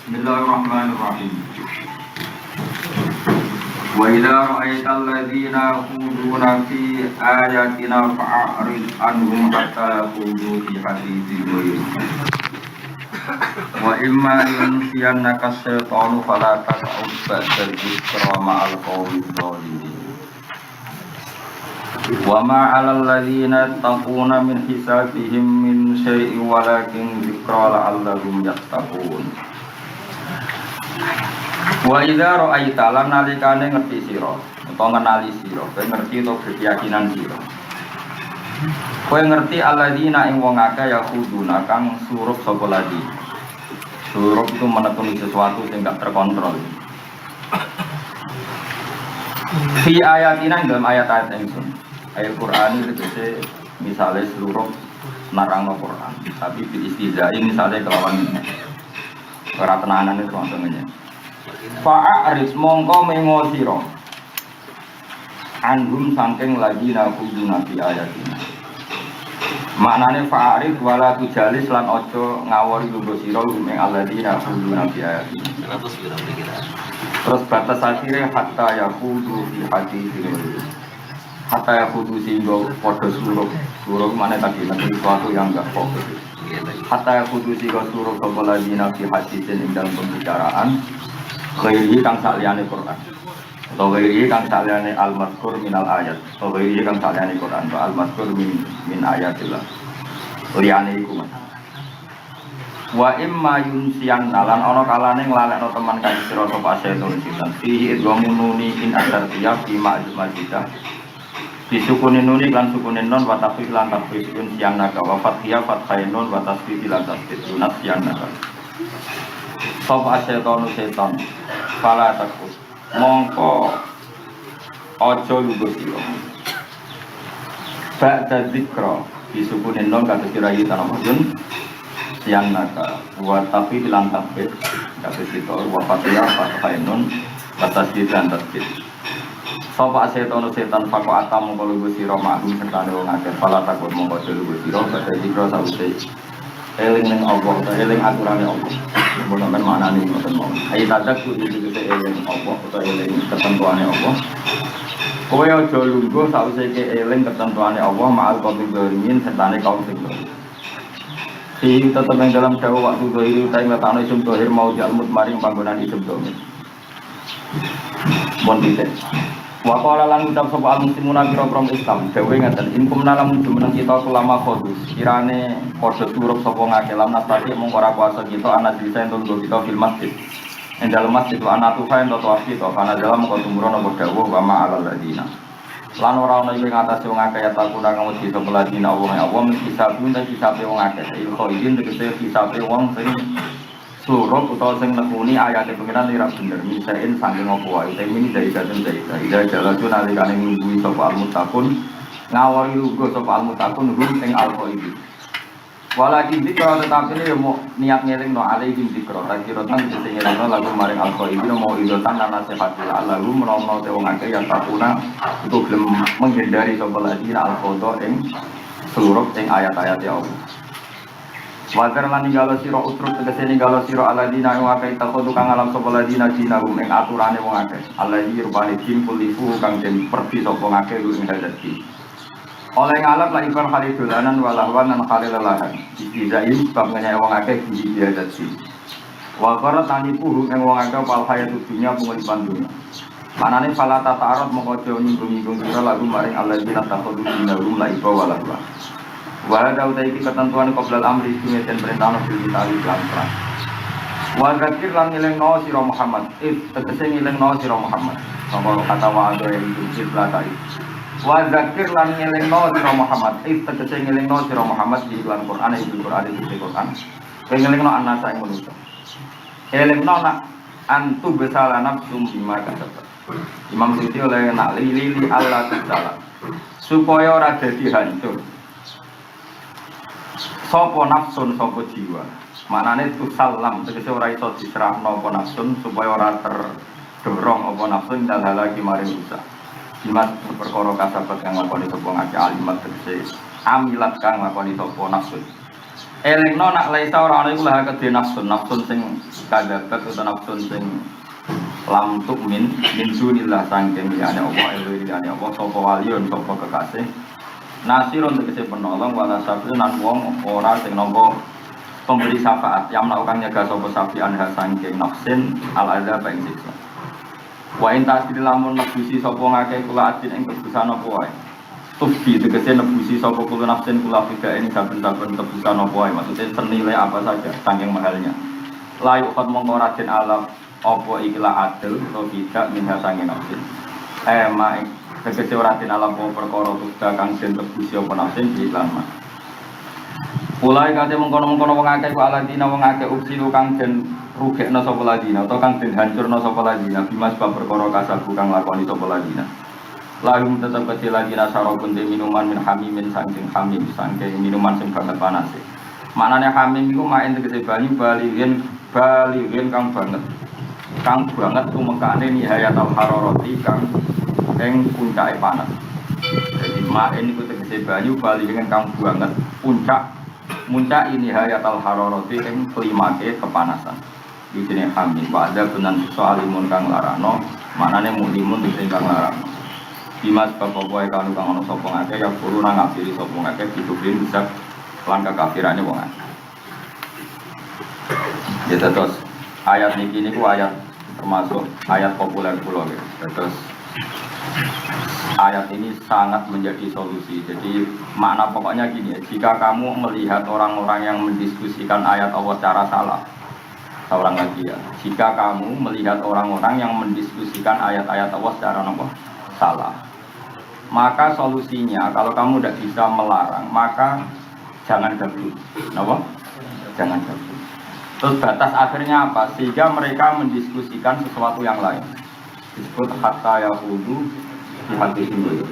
Bismillahirrahmanirrahim. Wa idza ra'aital ladzina yaquluna fi ayatina fa'rid anhum hatta yaqulu fi haditsin ghayrihi. Wa imma yunsiyannaka syaitanu fala taq'ud ba'da dzikra ma'al qawmi dhalimin. Wa ma 'alal ladzina yattaquna min hisabihim min syai'in walakin dzikra la'allahum yattaqun. Wa idza ra'aita lan nalikane ngerti sira utawa ngenali sira, kowe ngerti utawa berkeyakinan sira. Kowe ngerti alladzina ing wong akeh yakhuduna kang surup sapa lagi. Surup itu menekuni sesuatu sing gak terkontrol. Fi ayatina dalam ayat-ayat ingsun. Ayat Qur'an itu tegese misale surup narangno Qur'an, tapi bi istizai misale kelawan ora tenanan itu contohnya. Fa'aris mongko mengo sira anhum saking lagi nakudu nabi ayatina. Maknane fa'aris wala tujalis lan aja ngawori lungguh sira ing alladzina nakudu nabi ayatina. Terus batas akhirnya hatta yakudu fi haditsin. Hatta yakudu singgo padha suruh mana tadi nanti sesuatu yang enggak fokus. Hatta yakudu singgo suruh sapa alladzina fi haditsin ing dalam pembicaraan khairi kang saliyane Quran atau khairi kang saliyane al-mazkur minal ayat atau khairi kang saliyane Quran atau al-mazkur min ayatillah liyane iku wa imma yunsiyan lan ana kalane nglalekno teman kang sira sapa setan sitan fihi wa mununi in adartiya fi ma'jumajidah disukune nuni lan sukune non wa tafsir lan tafsir yunsiyan naga wa fathiya fathainun wa tasbih lan tasbih yunsiyan naga sapa setan fala takut mongko aja lugu sira ba'da dzikra disukune non kata kira iki tanamujun siang naga wa tapi bilang tampil kata kita wa fatiyah fathainun batas dilan tasbih sapa setan fako atam mongko lugu sira ma'hum sertane wong akeh fala takut mongko aja lugu sira ba'da dzikra sawise eling ning Allah ta eling aturane Allah. Mudah-mudahan maknane ngoten mawon. Ayo tadak kudu dite eling Allah utawa eling ketentuane Allah. Kowe aja lungguh sawise ke eling ketentuane Allah ma'al qabil dzalimin sertane kaum sing dolim. Iki tetep ing dalam dawuh waktu dzahir utawi ngetane isim dzahir mau jalmut maring panggonan isim dzahir. Mon dite. Wa qala lan ucap sapa al-muslimuna kira-kira Islam dawuh ngaten inkum nalam jumeneng kita selama khodus kirane padha surup sapa ngake lam nasati mung ora kuasa kita ana bisa entuk kita fil masjid ing dalem masjid wa ana tufa ento tuafi to kana dalam kok tumurun apa dawuh wa ma alal ladina lan ora ana ing ngatas wong akeh ya takuna kang wedi sapa ladina Allah mesti sabun ta kisabe wong akeh ilho izin tegese kisabe wong sing surup utawa sing nekuni ayate pengiran ora bener misain saking apa wae temini dari dateng dari jalatu nalikane nungguhi sapa almuttaqun ngawari lugu sapa almuttaqun hum ing alqaidi walakin dikra tetapi ini mau niat ngelingno alaihim dikra takirotan sing ngelingno lagu maring alqaidi mau idotan lan nasihatil lalu menawa wong akeh yang takuna itu gelem menghindari sapa lagi alqodo ing surup ing ayat-ayat ya Allah. Wazar lan ninggalo sira utrut tegese ninggalo sira aladina wa ka takhudu kang alam sapa ladina dinahum ing aturane wong akeh alladzi rubani jin kulifu kang den perdi sapa ngake ing hadati oleh ngalap la ibar kali dolanan walahwan lan kali lelahan dijaim bab ngenyak wong akeh di hadati wa qarat tanipu ing wong akeh pal hayat dunya penguripan dunya manane fala ta'arud mongko aja nyinggung-nyinggung sira lagu maring alladzina takhudu dinahum la ibar walahwan wala utai ketentuan qoblal amri dunya dan perintah nabi tali lan-lan. Wa zakir lan ngelingno sira Muhammad, tegese ngelingno sira Muhammad. Sama kata wa ada yang disebut tadi. Wa zakir lan ngelingno sira Muhammad, tegese ngelingno sira Muhammad di dalam Quran iki Quran iki Quran. Ngelingno anak ing manusa. Ngelingno nak antu besala nafsum bima kasabat. Imam Suyuti oleh nak lili Allah taala supaya ora dadi hancur. Sopo nafsun sopo jiwa maknane tu salam tegese ora iso diserahno apa nafsun supaya ora terdorong apa nafsun dalal lagi maring rusak jimat perkara kasabat kang lakoni sapa ngake alimat tegese amilat kang lakoni sapa nafsun Elingno nak laisa ora ana iku lah kedhe nafsun sing kadabat utawa nafsun sing lam tukmin min dunillah sangking liyane Allah liyane Allah sapa waliun sapa kekasih nasirun tegese penolong wala sabil nan wong ora sing nampa pemberi syafaat yang melakukan nyegah sapa sapi anha sangking nafsin al azab ing siksa wa inta lamun nebusi sapa ngake kula adin ing kebusan apa wae tubi tegese nebusi sapa kula nafsin kula fida ing saben-saben kebusan apa wae maksudnya senilai apa saja sangking mahalnya layu qad mongko radin alam apa ikilah adil atau tidak minha sangking nafsin maik tegese ora alam apa perkara sudah kang den tebusi apa nafsin iklan mah mulai kate mengkono-mengkono wong akeh ku aladina wong akeh uksilu kang den rugekna sapa ladina utawa kang den hancurna sapa ladina bimas bab perkara kasabu kang lakoni sapa ladina lalu tetep kecil ladina sarapun de minuman min hamimin saking hamim saking minuman sing banget panas maknane hamim iku main tegese banyu baligen kang banget tumekane nihayatul hararati kang ing puncake panas. Jadi main iku tegese banyu baligen kang banget puncak ini nihayatul hararati ing klimake kepanasan. Iki jenenge hamim wa ada benan soalimun kang larano maknane mulimun sing kang larano. Dimas bapak-bapak kanu kang ana sapa ngake ya guru nang ngapiri sapa ngake dituduhin bisa lan kekafirane wong akeh. Ya terus ayat niki niku ayat termasuk ayat populer kula ya. Terus ayat ini sangat menjadi solusi. Jadi makna pokoknya gini ya, jika kamu melihat orang-orang yang mendiskusikan ayat Allah secara salah. Seorang lagi ya. Jika kamu melihat orang-orang yang mendiskusikan ayat-ayat Allah secara salah. Maka solusinya kalau kamu tidak bisa melarang, maka jangan gabung. Kenapa? Jangan gabung. Terus batas akhirnya apa? Sehingga mereka mendiskusikan sesuatu yang lain. Disebut hatta yahudu di hati ini.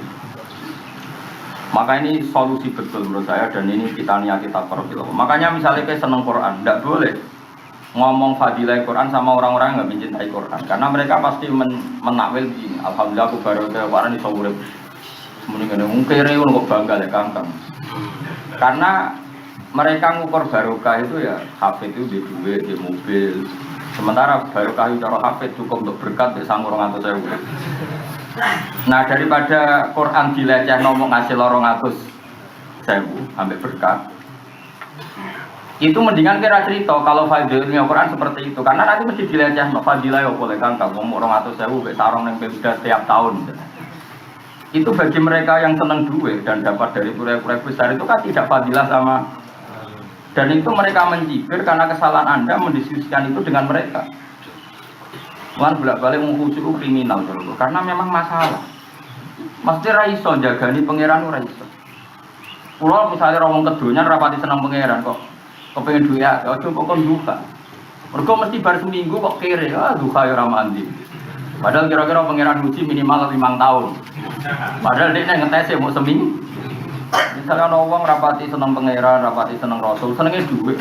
Maka ini solusi betul menurut saya dan ini kita perfil. Makanya misalnya kayak seneng Quran, tidak boleh ngomong fadilah Quran sama orang-orang yang nggak mencintai Quran. Karena mereka pasti menakwil begini. Alhamdulillah aku baru ke Quran iso urip. Mendingan ngukere kok bangga ya kangkang. Karena mereka ngukur barokah itu ya hafid itu di duit, di mobil. Sementara barokah itu cara hafid cukup untuk berkat di sang 200.000. Nah daripada Quran dileceh ngomong ngasih 200.000 ambil berkat. Itu mendingan kira cerita kalau fadilnya Quran seperti itu. Karena nanti mesti dileceh fadilah ya boleh kan ngomong 200.000 mbek sarung ning sudah setiap tahun. Itu bagi mereka yang senang duit dan dapat dari proyek-proyek besar itu kan tidak fadilah sama. Dan itu mereka mencibir karena kesalahan Anda mendiskusikan itu dengan mereka. Bukan bolak-balik mengkhusyuk kriminal dulu, karena memang masalah. Mesti raiso jagani pangeran raiso. Pulau misalnya orang kedunya rapati senang pangeran kok, kepengen duit ya, coba kok duka. Mereka mesti baru seminggu kok kere, duka ya ramandi. Padahal kira-kira pangeran uji minimal 5 tahun. Padahal dia ngetes ya mau seminggu. Misalnya orang rapati seneng pangeran, rapati seneng rasul, senengnya duit.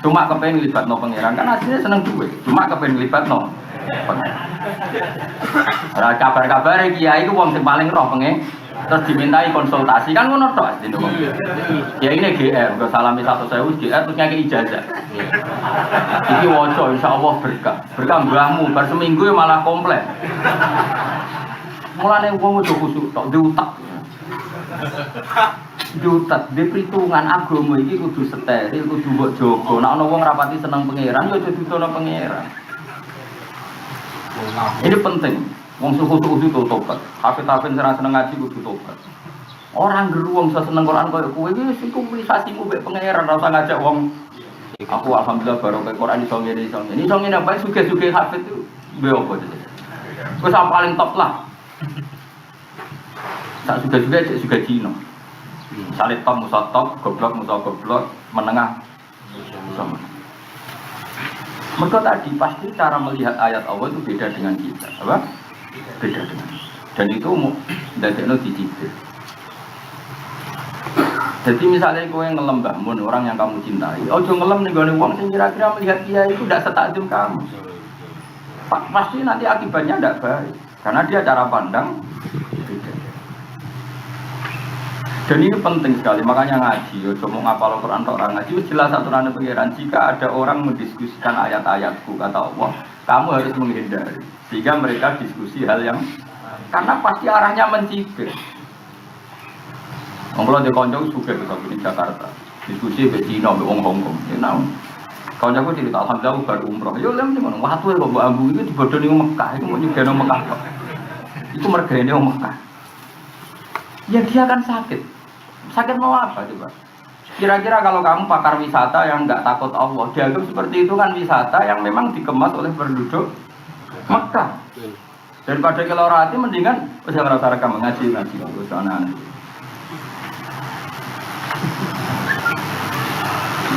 Cuma kepengen libat no pangeran, kan aslinya seneng duit. Cuma kepengen libat no pangeran. Kabar-kabar kiai itu wong sing paling roh pengen, terus dimintai konsultasi kan ngono tok asline wong. Ya ini GR, kok salami 100.000 GR terus ngake ijazah. Iki waca insyaallah berkah. Berkah mbahmu bar seminggu malah komplek. Mulane wong ojo kusuk tok diutak. Jutat di perhitungan agama ini kudu steril, kudu mbok jaga. Nek ana wong rapati seneng pangeran ya aja ditono pangeran. Ini penting. Wong suku-suku itu tobat. Hafid-hafid sing seneng ngaji kudu tobat. Orang geruang bisa seneng Quran koyo kowe iki wis komunikasimu mbek pangeran ora usah ngajak wong. Aku alhamdulillah baru ke Quran iso ngene iso ngene. Iso ngene apa suge-suge hafid itu mbek apa iki. Wis paling top lah. Tak juga Cina. Misalnya top musa top, goblok musa goblok, menengah sama. Mereka tadi pasti cara melihat ayat Allah itu beda dengan kita, apa? Beda dengan. Dan itu ndadekno dicibir. Jadi misalnya kowe ngelem mbahmu orang yang kamu cintai, ojo ngelem ning gone wong sing kira-kira melihat dia itu tidak setakjub kamu. Pasti nanti akibatnya tidak baik, karena dia cara pandang beda. Dan ini penting sekali, makanya ngaji. Cuma ngapal Al-Quran orang ngaji, jelas aturan pengiran. Jika ada orang mendiskusikan ayat-ayatku, kata Allah, kamu harus menghindari. Sehingga mereka diskusi hal yang, karena pasti arahnya mencibir. Kalau di konjol juga di Jakarta, diskusi di Cina, di Hongkong. Konjolku cerita, alhamdulillah baru umroh. Ya lem sih, waktu itu Mbak Abu itu dibodohi Mekah, itu mau juga di Mekah. Itu mergane Mekah. Ya dia kan sakit. Sakit mau apa coba? Kira-kira kalau kamu pakar wisata yang nggak takut Allah, dianggap seperti itu kan wisata yang memang dikemas oleh penduduk Mekah. Daripada kalau rati mendingan udah rasa rekam ngaji sana.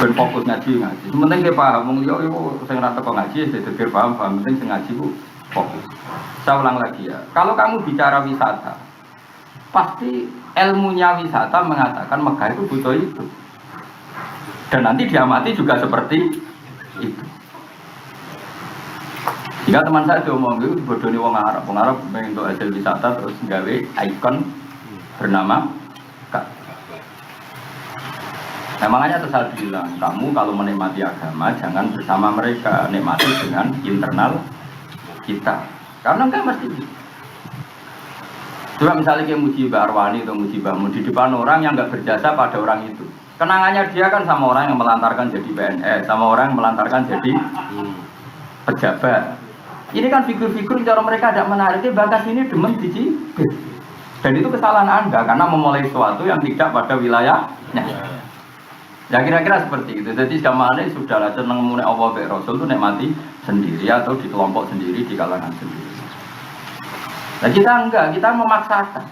Berfokus ngaji. Sementing dia paham, yo saya ngerasa kok ngaji, saya pikir paham. Penting saya ngaji bu fokus. Saya ulang lagi ya. Kalau kamu bicara wisata, pasti ilmunya wisata mengatakan Mekah itu butuh itu. Dan nanti diamati juga seperti itu. Jika teman saya diomong itu bodohnya wong Arab untuk hasil wisata terus gawe ikon bernama Mekah. Nah, makanya terus saya bilang, kamu kalau menikmati agama jangan bersama mereka, nikmati dengan internal kita. Karena enggak mesti. Coba misalnya kayak muji Mbak Arwani atau muji Mbak Mun di depan orang yang enggak berjasa pada orang itu. Kenangannya dia kan sama orang yang melantarkan jadi PNS, sama orang yang melantarkan jadi pejabat. Ini kan figur-figur cara mereka tidak menarik, bakas ini demen dicibir. Dan itu kesalahan Anda karena memulai sesuatu yang tidak pada wilayahnya. Ya kira-kira seperti itu. Jadi jamaahnya sudah senang mulai Allah be Rasul itu nikmati sendiri atau di kelompok sendiri, di kalangan sendiri. Nah kita enggak, kita memaksakan.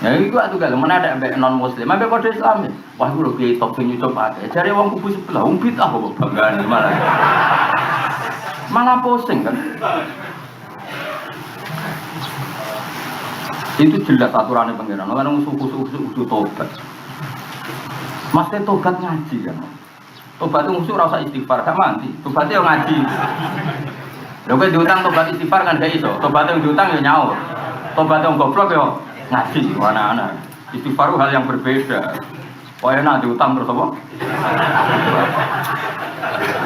Ya itu tuh kalau mana ada non Muslim, ada kode Islam. Wah gue lebih top nyucap ada. Cari uang kubu sebelah, umpit apa banggaan malah posting kan. Itu jelas aturannya pengiran. Orang usul tobat. Masih tobat ngaji kan. Tobat itu musuh rasa istighfar kan mati. Tobatnya yang ngaji. Lho kowe diutang tobat istighfar kan gak iso. Tobat yang diutang ya nyaur. Tobat yang goblok ya ngaji anak-anak. Istighfar hal yang berbeda. Pokoke nek diutang terus apa?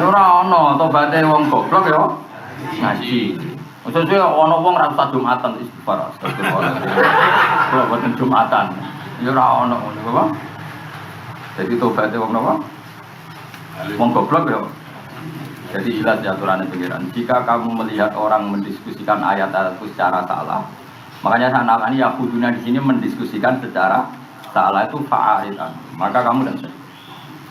Ora ono tobate wong goblok ya ngaji. Maksudnya ono wong ra usah Jumatan istighfar. Kalau boten Jumatan. Ya ora ono ngono apa? Jadi tobatnya wong napa? Wong goblok ya. Jadi jelas ya aturannya pengiran. Jika kamu melihat orang mendiskusikan ayat-ayat secara salah, makanya saya ini Yahuduna di sini mendiskusikan secara salah itu fa'aritan. Maka kamu dan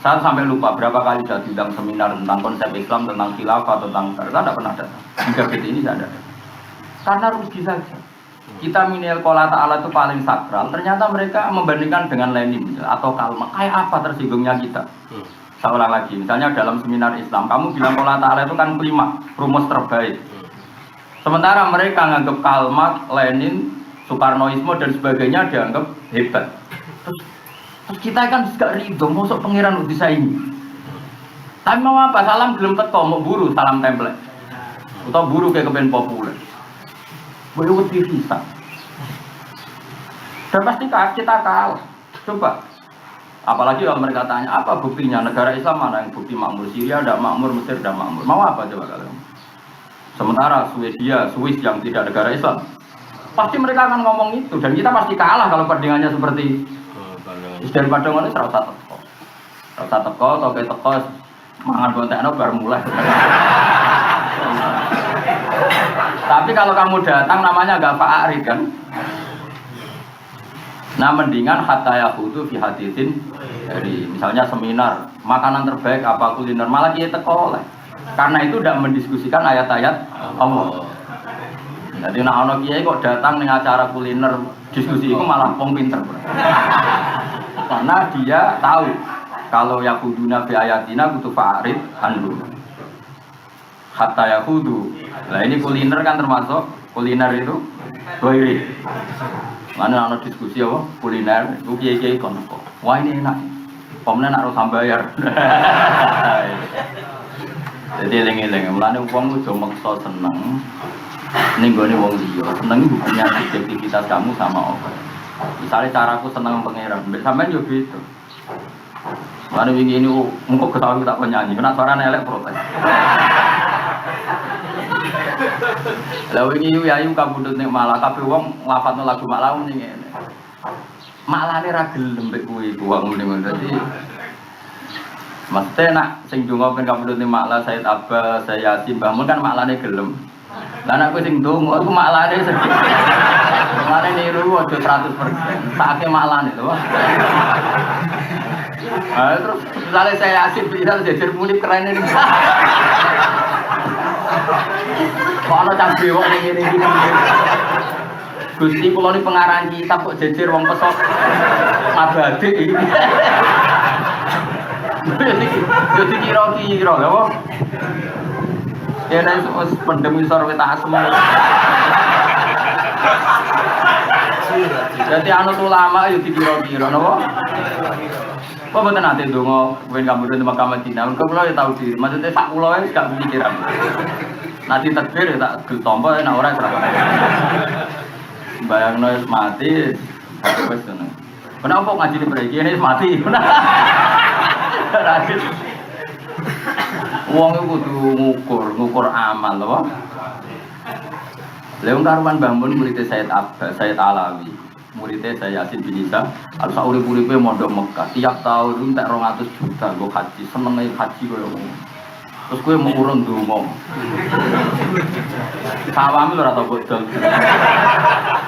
saya sampai lupa berapa kali sudah diundang seminar tentang konsep Islam, tentang khilafah, tentang saya tidak pernah datang. Hingga detik ini saya ada. Karena rugi saja. Kita minil qola ta'ala itu paling sakral. Ternyata mereka membandingkan dengan Lenin atau Kalma. Kayak apa tersinggungnya kita? Saya ulang lagi, misalnya dalam seminar Islam, kamu bilang qola ta'ala itu kan kelima, rumus terbaik. Sementara mereka menganggap Karl Marx, Lenin, Soekarnoisme dan sebagainya dianggap hebat. Terus kita kan juga ridho, masuk pengiran bisa ini. Tapi mau apa? Salam belum teko, mau buru salam template. Atau buru kayak kepen populer. Boleh bisa. Dan pasti kita kalah. Coba. Apalagi kalau mereka tanya, apa buktinya negara Islam mana yang bukti makmur? Syria tidak makmur, Mesir tidak makmur. Mau apa coba kalian? Sementara Swiss yang tidak negara Islam, pasti mereka akan ngomong itu. Dan kita pasti kalah kalau perbandingannya seperti daripada ngono serasa teko. Serasa teko, toke teko, mangan bontekno baru mulai. Tapi kalau kamu datang namanya enggak fa'arid kan? Nah mendingan hatta yahudu fi haditsin. Jadi misalnya seminar makanan terbaik apa kuliner malah dia teko oleh. Karena itu tidak mendiskusikan ayat-ayat Allah. Jadi nak ono kiai kok datang ning acara kuliner diskusi itu malah wong pinter. Karena dia tahu kalau yahuduna fi ayatina kutu fa'arid anhu. Hatta yahudu. Nah ini kuliner kan termasuk kuliner itu goiri. Mana ada diskusi apa? Kuliner itu kiai-kiai kon kok. Wah ini enak. Pemene nak harus bayar. Jadi eling-eling, mulane wong kudu maksa seneng ning gone wong liya. Seneng hubungan subjektivitas kamu sama Allah. Misalnya caraku seneng pangeran, sampean yo gitu. Mana wingi ini engko ketahui tak penyanyi, kena suarane elek protes. Lah wingi ayu kabudut ning malah kabeh wong nglafatno lagu malam ning ngene. Malane ra gelem mek kuwi wong muni dadi. Mesti nak sing donga ben kabudut ning malah Said Abbas, saya Yasin bangun kan maklane gelem. Lah nek kowe sing donga iku maklane sedih. Maklane niru aja 100%. Sake maklane to. Terus misalnya saya Yasin bisa jejer muni keren ini. Kok ana cabe wong ning ngene iki. Gusti kula ni pengarang kitab kok jejer wong pesok mabadik iki. Jadi kira-kira lho apa? Ya nek wis pendem isor wit asem. Jadi anu ulama yo dikira-kira napa? Kok mboten ate ndonga wen kabudut di Makkah Madinah. Kula ya tau diri. Maksudnya sak kula wis gak pikiran. Nanti takbir ya tak gel tompo nek ora serah. Bayangno wis mati wis ngono. Kenapa ngaji di mriki ini mati? Wong iku kudu ngukur amal lho. Lha wong karuan Mbah Mun murid Said Abbas, Said Alawi. Muridnya saya Yasin bin Isa, harus urip-uripe mondok Mekah. Tiap tahun entek 200 juta nggo haji, senenge haji koyo ngono. Terus kowe mau urun ndonga. Sawahmu ora tau bodol.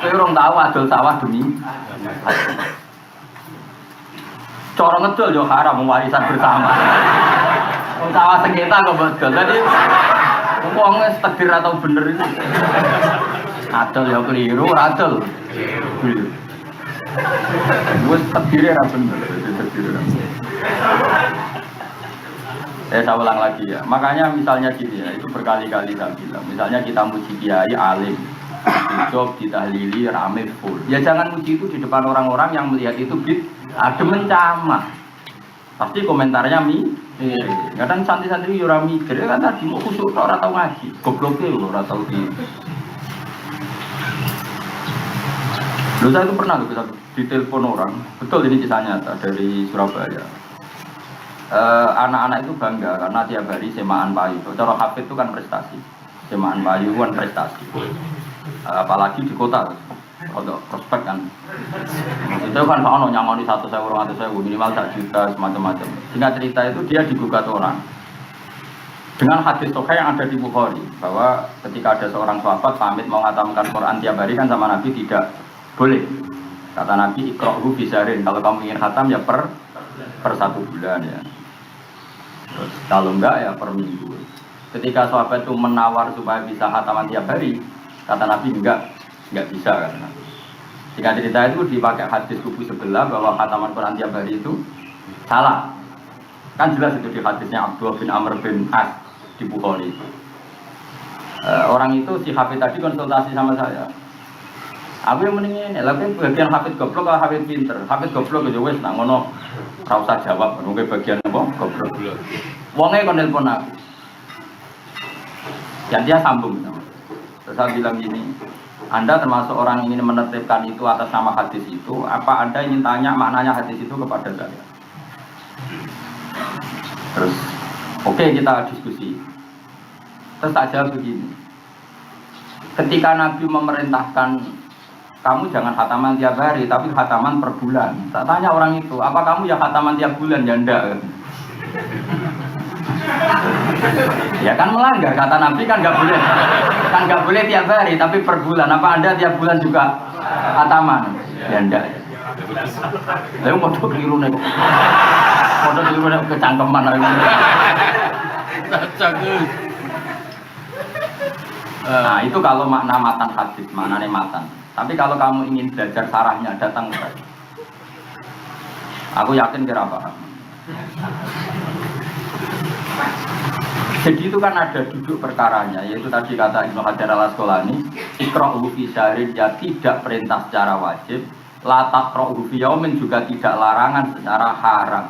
Kowe urung tau adol sawah demi haji. Cara ngedol yo haram warisan bersama. Wong sawah sengketa kok bodol. Dadi wong wis takdir atau bener itu. Adol ya keliru, adol. Wes takdirnya ra bener, saya ulang lagi ya. Makanya misalnya gini ya, itu berkali-kali saya bilang. Misalnya kita muji kiai alim, job ditahlili rame full. Ya jangan muji itu di depan orang-orang yang melihat itu ada mencamah. Pasti komentarnya kadang santri-santri yo ora mikir kan tadi mau kusuk ora tau ngaji. Gobloke ora tau di. Lalu saya itu pernah ditelepon orang, betul ini kisah nyata dari Surabaya. Anak-anak itu bangga karena tiap hari semaan payu. Cara hafid itu kan prestasi, semaan payu kan prestasi. Apalagi di kota, untuk prospek kan. Itu kan kalau nyangoni 1.000 orang atau 1.000 minimal 1 juta semacam-macam. Singkat cerita itu dia digugat orang dengan hadis sahih yang ada di Bukhari bahwa ketika ada seorang sahabat pamit mau ngatamkan Quran tiap hari kan sama Nabi tidak boleh. Kata Nabi ikra'hu bisarin. Kalau kamu ingin khatam ya per 1 bulan ya. Terus kalau enggak ya per minggu. Ketika sahabat itu menawar supaya bisa khataman tiap hari, kata Nabi enggak bisa kata Nabi. Jika cerita itu dipakai hadis kubu sebelah bahwa khataman Quran tiap hari itu salah. Kan jelas itu di hadisnya Abdullah bin Amr bin As di Bukhari itu. Orang itu si Hafid tadi konsultasi sama saya. Aku yang mendingin, tapi bagian hafid goblok atau hafid pinter. Hafid goblok aja wes, nak ngono ora usah jawab, mungkin bagian apa goblok. Wongnya kon nelpon aku. Dan dia sambung. Terus saya bilang gini, Anda termasuk orang yang ingin menertibkan itu atas nama hadis itu, apa Anda ingin tanya maknanya hadis itu kepada saya? Terus, oke, kita diskusi. Terus tak jawab begini. Ketika Nabi memerintahkan kamu jangan khataman tiap hari, tapi khataman per bulan. Tak tanya orang itu, apa kamu ya khataman tiap bulan? Ya enggak. Ya kan melanggar, kata Nabi kan nggak boleh. Kan nggak boleh tiap hari, tapi per bulan. Apa Anda tiap bulan juga khataman? Ya enggak. Lalu mau keliru nih. Mau keliru nih kecangkeman. Nah itu kalau makna matan hadis, maknanya matan. Tapi kalau kamu ingin belajar sarahnya, datang ke saya. Aku yakin kira paham. Jadi itu kan ada duduk perkaranya, yaitu tadi kata Ibnu Hajar al-Asqalani, iqra'u fi syahrin, ya tidak perintah secara wajib, la taqra'u fi yaumin juga tidak larangan secara haram.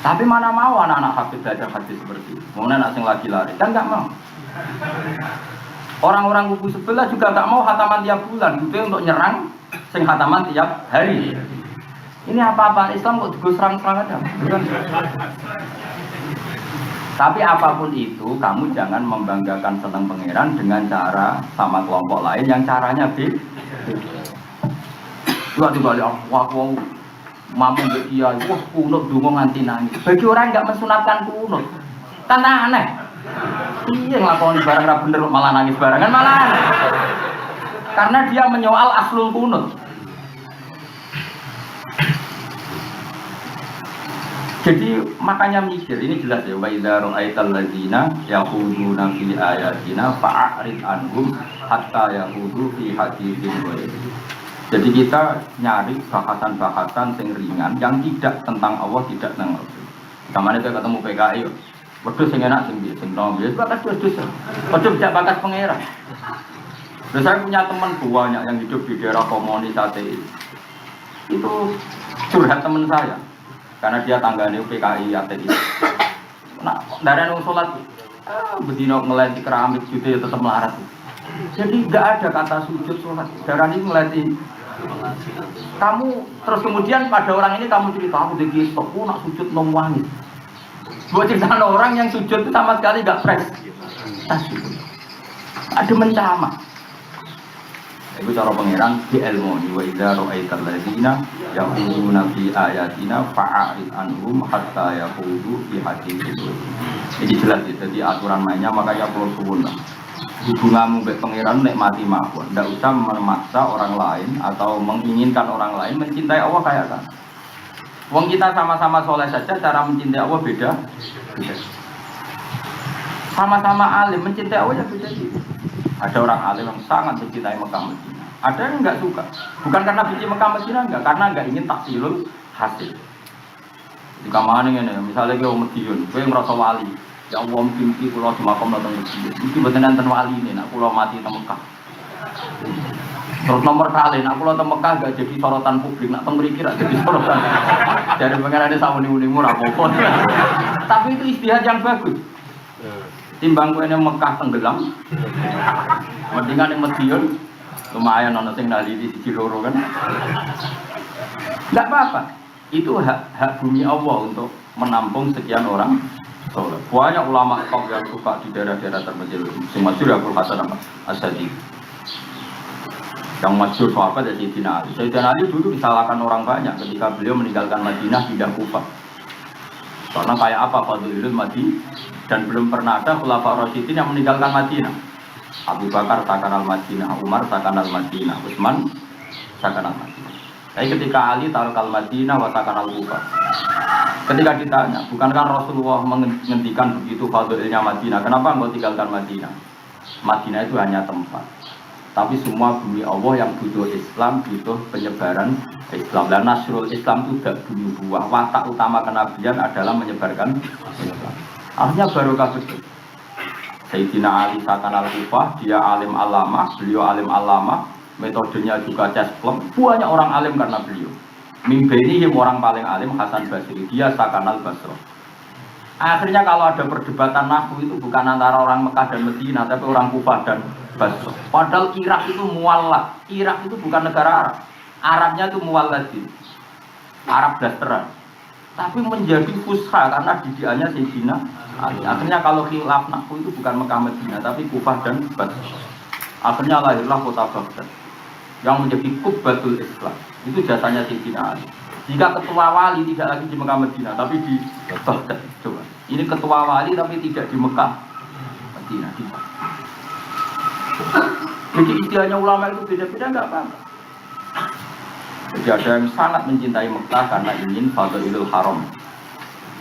Tapi mana mau anak-anak hafid belajar hadis seperti itu? Kemudian anak sing lagi lari, kan nggak mau. Orang-orang kubu sebelah juga nggak mau khataman tiap bulan, gitu untuk nyerang sing khataman tiap hari. Ini apa-apa Islam kok juga serang-serang aja. Bukan? Tapi apapun itu, kamu jangan membanggakan senang pangeran dengan cara sama kelompok lain yang caranya beda. Tiba-tiba aku mampu dia, wah kunut dungo nganti nangis. Bagi orang nggak mensunatkan kunut, kan aneh. Iya ngelakoni barang ra bener malah nangis barengan malah aneh. Karena dia menyoal aslul kunut. Jadi makanya mikir, ini jelas ya, wa idza ra'aital ladzina yaquluna fi ayatina fa'rid anhum hatta yaqudu fi haditsin ghairi. Jadi kita nyari bahasan-bahasan sing ringan yang tidak tentang Allah, tidak tentang Rasul. Kamane saya ketemu PKI, wedhus sing enak sing nom, ya bakas wedhus. Wedhus tidak bakas pangeran. Terus saya punya teman banyak yang hidup di daerah komunis ateis. Itu curhat teman saya. Karena dia tanggane PKI ateis. Nah, dari nang salat bedino ngelenti keramik gitu tetap melarat. Jadi enggak ada kata sujud salat. Darani ngelenti. Kamu terus kemudian pada orang ini kamu cerita aku iki aku nak sujud nom wangi. Buat cerita orang yang sujud itu sama sekali enggak fresh. Ada mencama. Itu cara pangeran di ilmu wa idza ra'aital ladzina yaquluna fi ayatina fa'rid anhum hatta yaqulu fi haditsin. Jadi jelas ya, jadi aturan mainnya makanya perlu suwun. Hubunganmu dengan pangeran nek mati mawon, ndak usah memaksa orang lain atau menginginkan orang lain mencintai Allah kayak kan. Wong kita sama-sama soleh saja cara mencintai Allah beda. Sama-sama alim mencintai Allah ya beda gitu. Ada orang alim yang sangat mencintai Mekah Madinah. Ada yang enggak suka. Bukan karena benci Mekah Madinah enggak, karena enggak ingin taksilul hasil. Di kamane ngene, misalnya kowe Madiun, kowe ngrasa wali. Ya Allah mimpi kula di makam nang Madiun. Iki mboten enten waline, nek kula mati teng Mekah. Terus nomor kali, nek kula teng Mekah enggak jadi sorotan publik, nek teng mriki ra jadi sorotan. Jadi pengen sawuni-unimu ra apa-apa. Tapi itu istihad yang bagus. Timbang kowe ning Mekah tenggelam. Mendingan ning Madiun lumayan ana sing naliti siji loro kan. Enggak apa-apa. Itu hak bumi Allah untuk menampung sekian orang. Banyak ulama top yang suka di daerah-daerah terpencil. Sing masyhur Abdul Hasan As-Sadiq. Yang masyhur sahabat dari Sayyidina Ali. Sayyidina Ali dulu disalahkan orang banyak ketika beliau meninggalkan Madinah pindah Kufah. Karena kayak apa Fadlul Madinah dan belum pernah ada khulafa Rasyidin yang meninggalkan Madinah. Abu Bakar sakan al-Madinah, Umar sakan al-Madinah, Utsman sakan al-Madinah. Tapi ketika Ali tarkal Madinah wa sakan al-Kufah. Ketika ditanya, bukankah Rasulullah menghentikan begitu fadilnya Madinah? Kenapa engkau tinggalkan Madinah? Madinah itu hanya tempat. Tapi semua bumi Allah yang butuh Islam, butuh penyebaran Islam. Dan nasrul Islam itu tidak bunuh buah. Watak utama kenabian adalah menyebarkan Islam. Akhirnya barokah betul. Sayyidina Ali sakan al-Kufah, dia alim alamah, beliau alim alamah, metodenya juga cesplem. Banyak orang alim karena beliau. Mimpeni orang paling alim Hasan Basri, dia sakan al-Basrah. Akhirnya kalau ada perdebatan nahwu itu bukan antara orang Mekah dan Madinah, tapi orang Kufah dan Basrah. Padahal Irak itu muwallad. Irak itu bukan negara Arab. Arabnya itu muwalladin. Arab dasteran. Tapi menjadi fusha karena didikannya Sayyidina Ali. Akhirnya kalau khilaf nahwu itu bukan Mekah Madinah, tapi Kufah dan Basrah. Akhirnya lahirlah kota Baghdad yang menjadi Qubbatul Islam. Itu jasanya Sayyidina Ali. Jika ketua wali tidak lagi di Mekah Madinah, tapi di Baghdad. Coba. Ini ketua wali tapi tidak di Mekah Madinah. Jadi istilahnya ulama itu beda-beda enggak apa-apa. Jadi ada yang sangat mencintai Mekah karena ingin Fadlul Haram.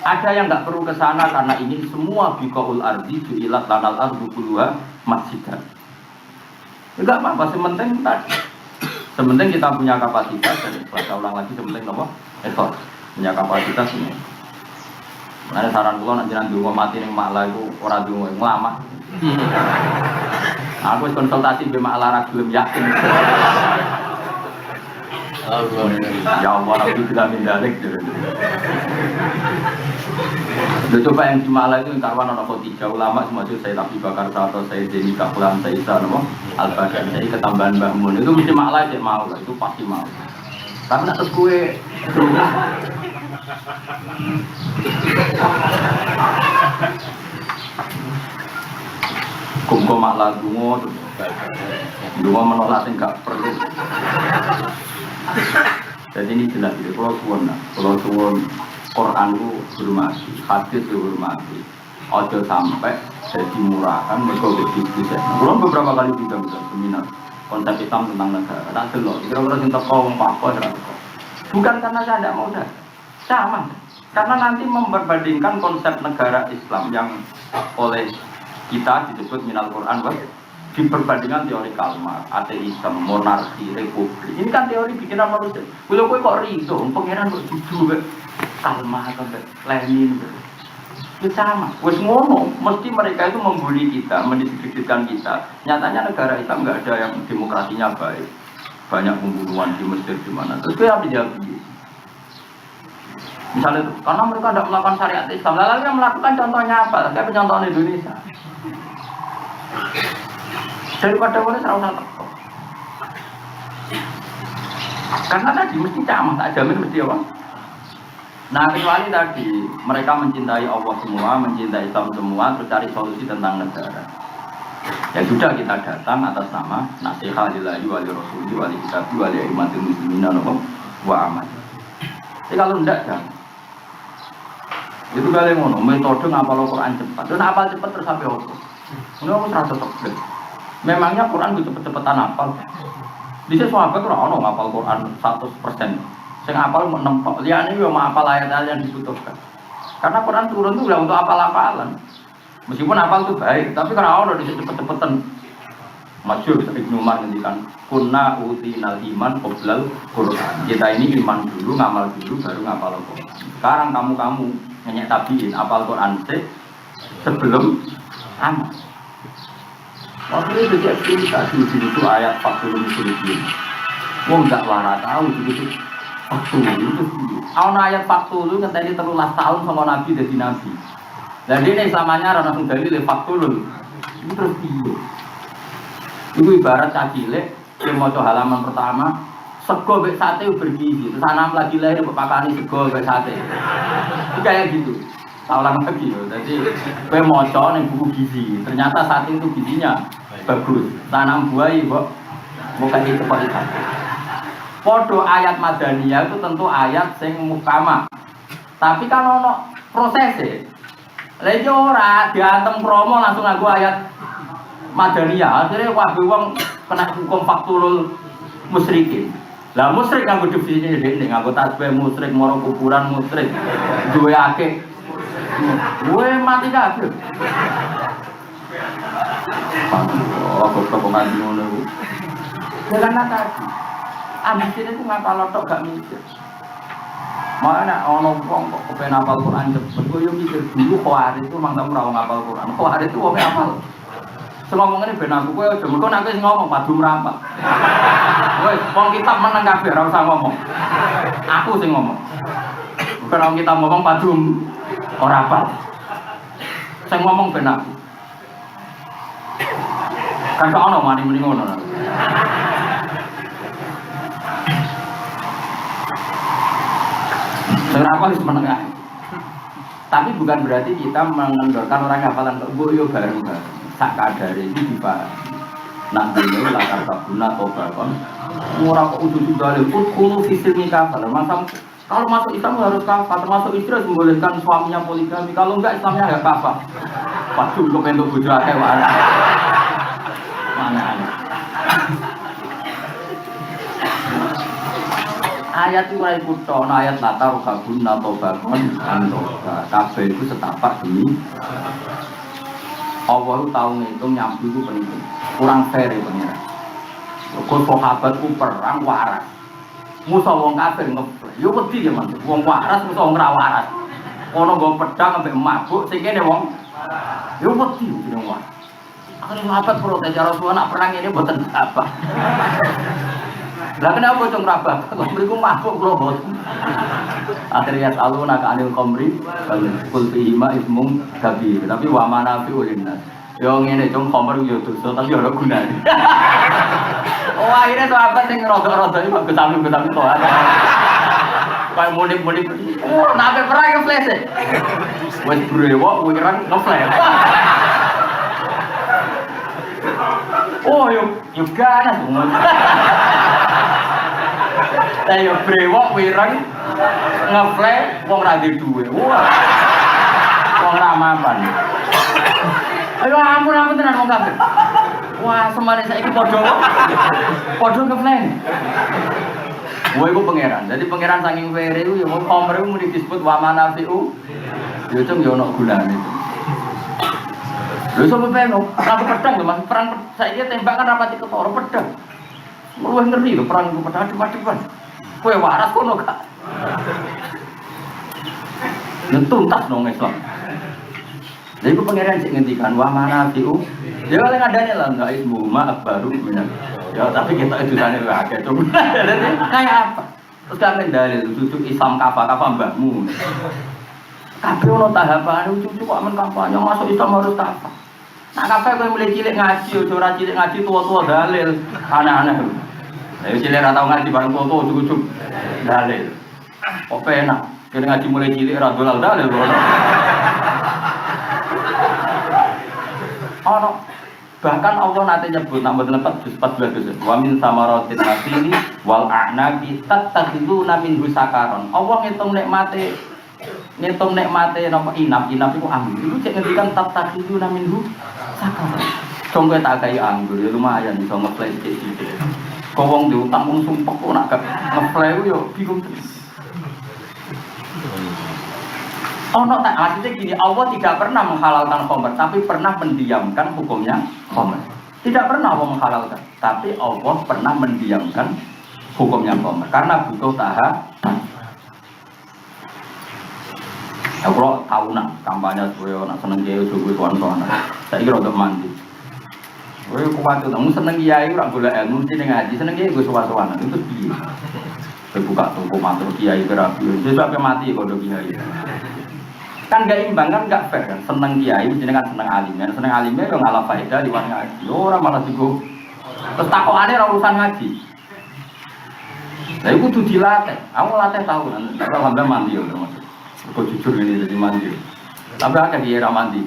Ada yang enggak perlu ke sana karena ingin semua biqaul ardi ju'ilat lanal ardu kulluha masjidan. Enggak apa-apa, sementing tadi. Sementing kita punya kapasitas, dan saya ulang lagi, sementing apa? Effort, punya kapasitas ini. Karena saran gue nanti dulu mati nih maklah itu orang dulu ngelama. Aku konsultasi be maklah ragilem yakin. Ya Allah, aku tidak mindalik. Udah coba yang di Malang itu karwan ono tiga ulama semacam saya Abu Bakar atau saya Deni Kapulan saya Isa nopo Al-Badan saya ketambahan Mbah Mun itu mesti malah cek mau lah itu pasti mau. Tapi nak terus kue Kumko malah dungo menolak enggak perlu. Jadi ini jelas itu kalau suwon Quran itu hormati, hadis itu hormati. Ojo sampai jadi murahan mereka berdiskusi. Belum beberapa kali juga seminar konsep Islam tentang negara. Tak jelas. Kira-kira cinta kaum apa bukan karena saya tidak mau dah, sama. Karena nanti memperbandingkan konsep negara Islam yang oleh kita disebut minal Quran, diperbandingkan teori Kalmar, ateisme, monarki, republik. Ini kan teori bikinan manusia. Kalau kau kok riso, pengiran kok jujur, Kalmar sampai Lenin, itu sama. Wes ngono, mesti mereka itu membuli kita, mendiskreditkan kita. Nyatanya negara Islam nggak ada yang demokrasinya baik, banyak pembunuhan di Mesir di mana. Terus dia dijawab, misalnya itu, karena mereka tidak melakukan syariat Islam. Lalu yang melakukan contohnya apa? Kayak contoh Indonesia. Daripada boleh serausan teko. Karena tadi mesti camah, tak jamin mesti apa? Nah kecuali tadi mereka mencintai Allah semua, mencintai Islam semua, terus cari solusi tentang negara. Ya sudah kita datang atas nama nasihat lillahi wali rasuli wali kitabi wali aimatul muslimina wa amat. Jadi kalau tidak kan, itu kalian ngono metode ngapal Quran cepat. Dan apal cepat terus sampai apa? Ini aku serasa cocok. Memangnya Quran itu cepet-cepetan hafal. Di sini sahabat ora ono ngapal Quran 100%. Sing hafal mau nempok. Liyane yo mau hafal ayat-ayat yang dibutuhkan. Karena Quran turun itu untuk hafal-hafalan. Meskipun hafal itu baik, tapi karena ono di cepet-cepetan. Masyhur Ibnu Umar ngendikan, "Kunna utinal iman qoblal Quran." Kita ini iman dulu, ngamal dulu baru ngapal Quran. Sekarang kamu nyenyek tabiin hafal Quran sebelum amal. Waktu itu dia cerita di situ ayat faktul musyrikin. Wong enggak lara tahu itu faktul itu. Ana ayat faktul itu ngenteni 13 tahun sama nabi dadi nabi. Lah dene samanya ora langsung dalil faktul. Itu terus piye? Iku ibarat cacilek sing maca halaman pertama, sego mek sate bergizi. Terus anak lagi lahir pakani sego mek sate. Itu kayak gitu. Saulang lagi loh, jadi gue moco nih buku gizi, ternyata saat itu gizinya bagus. Tanam buah kok bukan itu kualitas. Podo ayat Madaniyah itu tentu ayat sing mukama. Tapi kan ono prosesnya. Lagi ora diantem promo langsung aku ayat Madaniyah. Akhirnya kabeh wong kena hukum faktulul musyrikin. Lah musyrik nganggo definisinya dhewe nganggo tasbih musyrik, moro kuburan musyrik. Duwe akeh gue mati kabeh. Oh, kok ngaji ngono. Ya karena tadi ambisine ku ngapal tok gak mikir. Mana ono wong kok kepen hafal Quran cepet. Gue yo mikir dulu Khawarij itu mangsa ora ngapal Quran. Khawarij itu wong hafal. Sing ngomongane ben aku kowe aja mergo nek wis ngomong padu merampok. Woi, wong kitab meneng kabeh ora usah ngomong. Aku sing ngomong. Bukan wong kitab ngomong padu ora apa. Saya ngomong benar. Kan kok ono mani-muni ngono. Kenapa harus menengah? Tapi bukan berarti kita mengendorkan orang hafalan kok yo baru. Sak kadare iki dibahas. Nak dene latar tabuna tobakon. Ora kok udah dalil kudu fisil nikah. Kalau masuk Islam harus kafah, termasuk istri harus membolehkan suaminya poligami. Kalau enggak Islamnya enggak kafah. Waduh, kok bentuk bojo akeh wae. Mana? Ayat itu ora ikut ayat latar kabun natobakon antoba. Kabeh itu setapak demi Allah tahu ngitung nyambi itu penting. Kurang fair ya pengira. Kok sahabatku perang waras. Musa wong kafir ngeplek. Yo wedi ya, Mas. Wong waras musa wong ora waras. Ono nggo pedang ambek mabuk sing kene wong. Yo wedi jeneng wae. Akhire sahabat protes ya Rasulullah nak perang ini mboten apa. Lah kenapa cung rabah? Kok mriku mabuk kula mboten. Akhirnya aluna ka anil khamri kul fihima ismum kabir. Tapi wa manafi'u linnas. Yo ngene cung khamr yo dosa tapi ora gunane. Oh akhirnya sahabat sing rodok-rodok iki bagus sami-sami to. Kayak mudik-mudik. Oh, nabe perang ngeflash. Wes brewok wirang ngeflash. Oh, yo ganas. Ayo brewok wirang ngeflash wong ra duwe duwe. Wah. Wong ra mapan. Ayo ampun tenan wong kabeh. Wah, semane saiki padha ngeflash. Gue itu pangeran, jadi pangeran saking were itu ya mau komer itu mau disebut wamana fiu, ya cung ya ono gunane itu. Lalu sampai penuh, perang pedang loh mas, perang saya tembak kan rapati ketoro pedang, lu ngerti loh perang pedang adem-ademan, gue waras kono kak, tuntas dong Islam. Jadi gue pangeran sih ngendikan wamana fiu, dia paling adanya lah nggak ismu maaf baru benar. Ya tapi kita itu tanya lu agak coba. Kayak apa? Terus kami dalil cucu Islam kafa mbahmu. Kabeh ono tahapan cucu kok men kampanye masuk Islam harus kafa. Nah kafe kowe mulai cilik ngaji ora cilik ngaji tua-tua dalil aneh-aneh. Ayo cilik ora tau ngaji bareng tua-tua cucu dalil. Kok penak? Kene ngaji mulai cilik ora dolal dalil kok. Ono bahkan Allah nanti nyebut nama lepas juz 14 wa min samaratin nasili wal a'nabi tattakhiduna minhu sakaron. Allah ngitung nikmate napa inap iku anggur. Iku cek ngendikan tattakhiduna minhu sakaron. Contoh tak kaya anggur ya lumayan bisa nge-play sithik. Kok wong diutang wong sumpek kok nak nge-play yo bingung. Ono tak artinya gini, Allah tidak pernah menghalalkan khamr, tapi pernah mendiamkan hukumnya khamr. Tidak pernah Allah menghalalkan, tapi Allah pernah mendiamkan hukumnya khamr karena butuh tahapan. Ya kalau tahunan kampanye saya nak seneng kiai subuh tuan-tuan, saya kira untuk mandi. Saya kuat tu, namun seneng kiai orang boleh ilmu mesti ngaji, seneng kiai gue suara-suara itu dia. Saya buka toko matur kiai berapi, saya sampai mati kalau kiai. Kan gak imbang kan gak fair kan, seneng kiai mesti kan seneng alimnya yo ngalah faedah liwat ngaji. Ora malah digo. Terus takokane ora urusan ngaji. Lah iku kudu dilatih. Aku latih tahunan, alhamdulillah mandi yo termasuk. Kok jujur ini jadi mandi. Tapi akeh kiai ra mandi.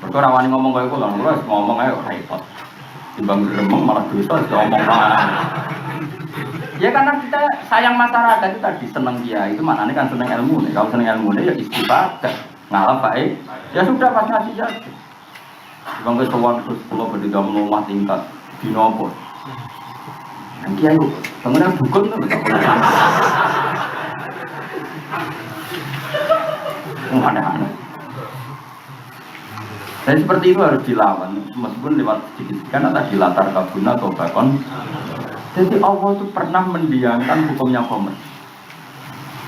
Mergo ora wani ngomong kaya kula, terus ngomong ae repot. Timbang remeng malah dosa ngomong malah. Ya karena kita sayang masyarakat itu tadi seneng kiai itu maknanya kan seneng ilmu nih. Kalau seneng ilmu nih ya istifadah ngalah baik. Ya sudah pas ngaji aja. Bang kesuwan terus pulau berdua melomah tingkat di nopo. Yang kiai itu bangunan dukun tuh. Aneh-aneh. Dan seperti itu harus dilawan, meskipun lewat sedikit kan atau dilatar kabuna atau bakon. Jadi Allah itu pernah mendiamkan hukumnya khamr.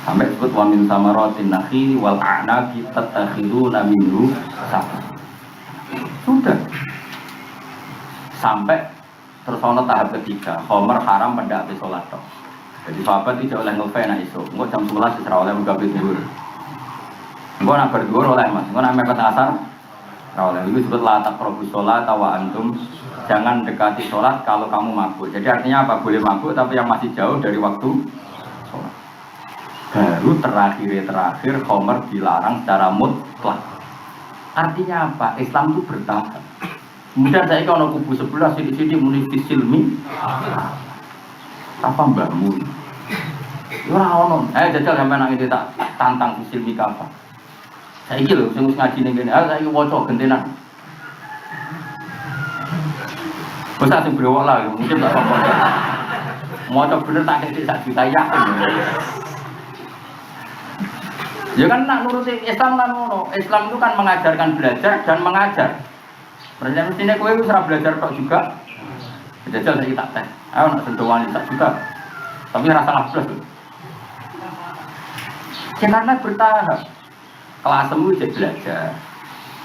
Sampai disebut wa min samaratin nakhili wal a'nabi tattakhiduna minhu sakaron. Sudah. Sampai terus ana tahap ketiga, khamr haram pendak habis salat tok. Jadi sahabat tidak oleh ngopi nak iso. Engko jam 11 wis ora oleh ngopi dhuwur. Engko nak berdhuwur oleh Mas. Engko nak mepet asar ora oleh. Itu disebut la taqrabus shalah wa antum. Jangan dekati sholat kalau kamu mabuk. Jadi artinya apa? Boleh mabuk tapi yang masih jauh dari waktu sholat. Baru terakhir khamr dilarang secara mutlak. Artinya apa? Islam itu bertahap. Kemudian saya kalau kubu sebelah sini muni fisilmi apa mbahmu? Ora ono. Jajal sampai nang itu tak tantang fisilmi apa? Saya iki lho sing ngaji ning kene. Saya iki waca gentenan. Bisa sing brewok lah, mungkin tak apa-apa. Mau coba bener tak kasih 1 juta yakin. Ya kan nak nuruti Islam kan ngono. Islam itu kan mengajarkan belajar dan mengajar. Berarti mestinya kowe wis ora belajar tok juga. Jajal saiki tak tes. Ayo nak sentuh wanita juga. Tapi rasa ngablas. Karena bertahap. Kelasmu jadi belajar.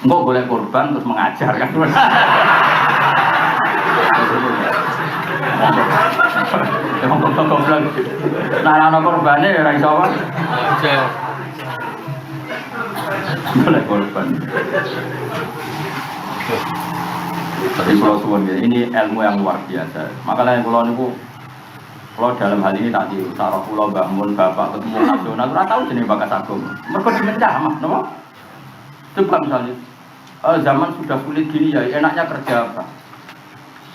Engko boleh korban terus mengajar kan. Emang goblok. Nah ana korbane ya ora iso apa. Boleh korban. Tapi kalau suwon ini ilmu yang luar biasa. Makanya kalau niku kalau dalam hal ini tadi saraf pulau bangun bapak ketemu nasional, ora tahu jenis bakat agung. Mereka dimencamah, no? Coba misalnya zaman sudah sulit gini ya, enaknya kerja apa?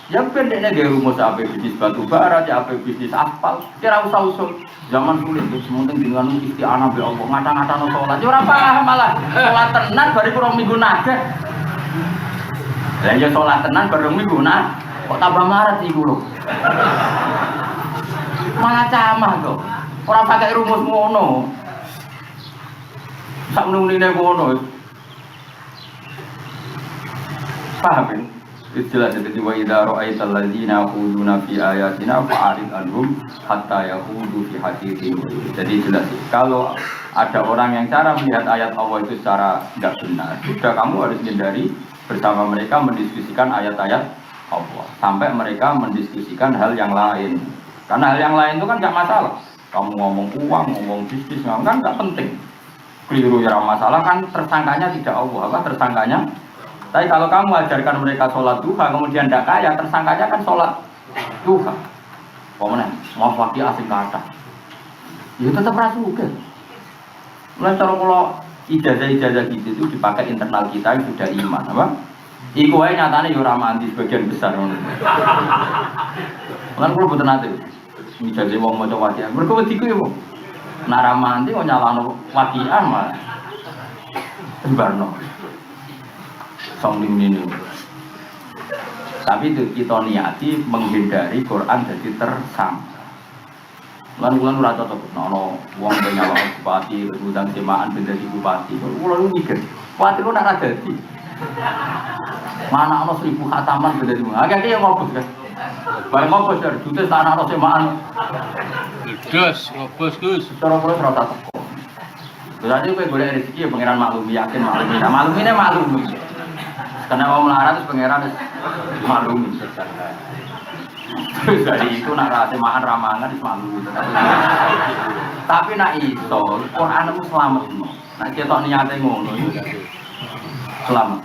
Ya pendeknya dia rumus apa bisnis batu bara, apa bisnis aspal, kira usah-usah. Zaman sulit, sementing dengan isti'anah bi Allah, ngata-ngata no sholat. Ya ora paham malah sholat tenan baru kurang minggu nageh. Lah ya sholat tenan baru minggu nah, kok tambah maret iku lho. Malah camah kok. Orang pakai rumus ngono. Sak menune ngono. Paham kan? Istilah jadi wa idza ra'aital ladzina yaquluna fi ayatina fa'arid anhum hatta yaqudu fi haditsin. Jadi jelas kalau ada orang yang cara melihat ayat Allah itu secara tidak benar, sudah kamu harus hindari bersama mereka mendiskusikan ayat-ayat Allah sampai mereka mendiskusikan hal yang lain. Karena hal yang lain itu kan nggak masalah. Kamu ngomong uang, ngomong bisnis, kan nggak penting. Keliru ya masalah kan tersangkanya tidak Allah, apa tersangkanya. Tapi kalau kamu ajarkan mereka sholat duha, kemudian tidak kaya, tersangkanya kan sholat duha. Pemenang, mau wakil asing kata. Ya tetap rasuka. Mulai kalau ijazah-ijazah gitu itu dipakai internal kita yang sudah iman, apa? Iku ae nyatane yo ora mandi sebagian besar ngono. Lan kula boten nate. Ijazah wong maca waqiah. Mergo wedi ku yo. Nek ora mandi kok nyalano waqiah malah. Sembarno. Song ini. Tapi itu kita niati menghindari Quran jadi tersangka. Lan kula ora cocok ono wong nyalano bupati, udang semaan ben dadi bupati. Kula lu mikir, bupati kok ora dadi. Mana ono 1000 khataman beda di mana? Agak yang ngobos kan? Barang ngobos dari juta tanah ono semaan. Gus, ngobos Gus. Cara pulau serata teko. Berarti gue boleh rezeki ya pangeran maklumi yakin maklumi. Nah maklumi ini maklumi. Karena mau melarat terus pangeran maklumi. Terus dari itu nak semaan ramangan itu maklumi. Tapi nak iso, Quran itu selamat. Nak kita niatnya ngono. Selamat.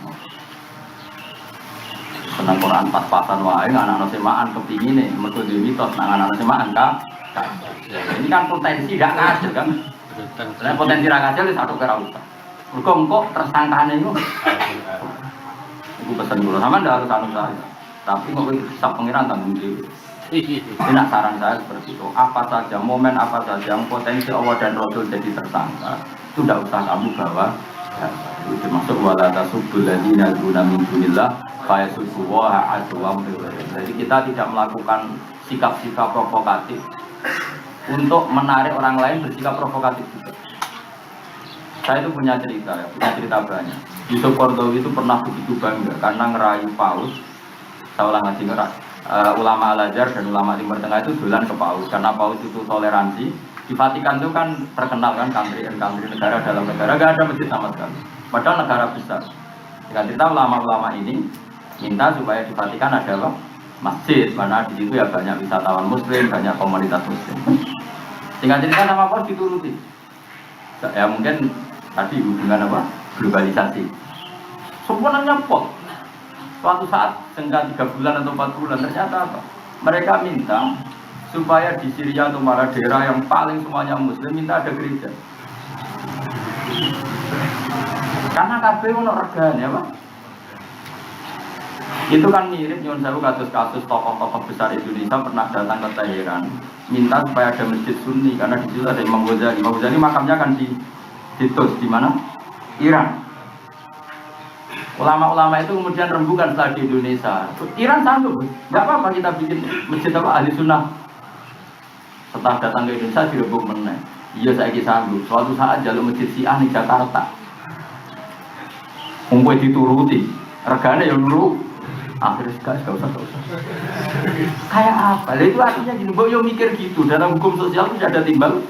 Senang Quran pas-pasan wae anak-anak semaan kepingin nih, mergo dhewe mitos nang anak-anak semaan kan. Ini kan potensi gak kasil kan. Lah potensi ra kasil satu kira usah. Mergo engko tersangkane iku. Iku pesen kula sampean ndak harus anu saya. Tapi kok sak pengiran tanggung dhewe. Ini saran saya seperti itu. Apa saja momen apa saja yang potensi Allah dan Rasul jadi tersangka, itu tidak usah kamu bawa. Itu termasuk wala tasubul ladina guna min dunillah fa yasubbuha adwam. Jadi kita tidak melakukan sikap-sikap provokatif untuk menarik orang lain bersikap provokatif juga. Saya itu punya cerita banyak. Yusuf Qaradawi itu pernah begitu bangga karena ngerayu Paus. Saya ulang lagi ulama Al-Azhar dan ulama Timur Tengah itu dolan ke Paus karena Paus itu toleransi. Di Vatikan itu kan terkenal kan country negara dalam negara gak ada masjid sama sekali. Padahal negara besar. Dengan cerita ulama-ulama ini minta supaya di Vatikan ada masjid, mana di situ ya banyak wisatawan Muslim, banyak komunitas Muslim. Dengan cerita sama Paus dituruti. Ya mungkin tadi hubungan apa? Globalisasi. Semuanya pot. Suatu saat sehingga 3 bulan atau 4 bulan ternyata apa? Mereka minta supaya di Syria atau malah daerah yang paling semuanya Muslim minta ada gereja. Karena kabeh ono regane apa? Itu kan mirip nyuwun sewu kasus-kasus tokoh-tokoh besar Indonesia pernah datang ke Teheran minta supaya ada masjid Sunni karena di situ ada Imam Ghazali. Imam Ghazali makamnya kan di Tus di mana? Iran. Ulama-ulama itu kemudian rembukan setelah di Indonesia. Iran sanggup, nggak apa-apa kita bikin masjid apa ahli sunnah. Setelah datang ke Indonesia dirembuk meneh. Iya saya sanggup. Suatu saat jalur masjid Syiah di Jakarta. Mungkin dituruti, regane yang dulu. Akhirnya gak usah. Kayak apa? Itu artinya gini, Mbok yo mikir gitu. Dalam hukum sosial itu ada timbal.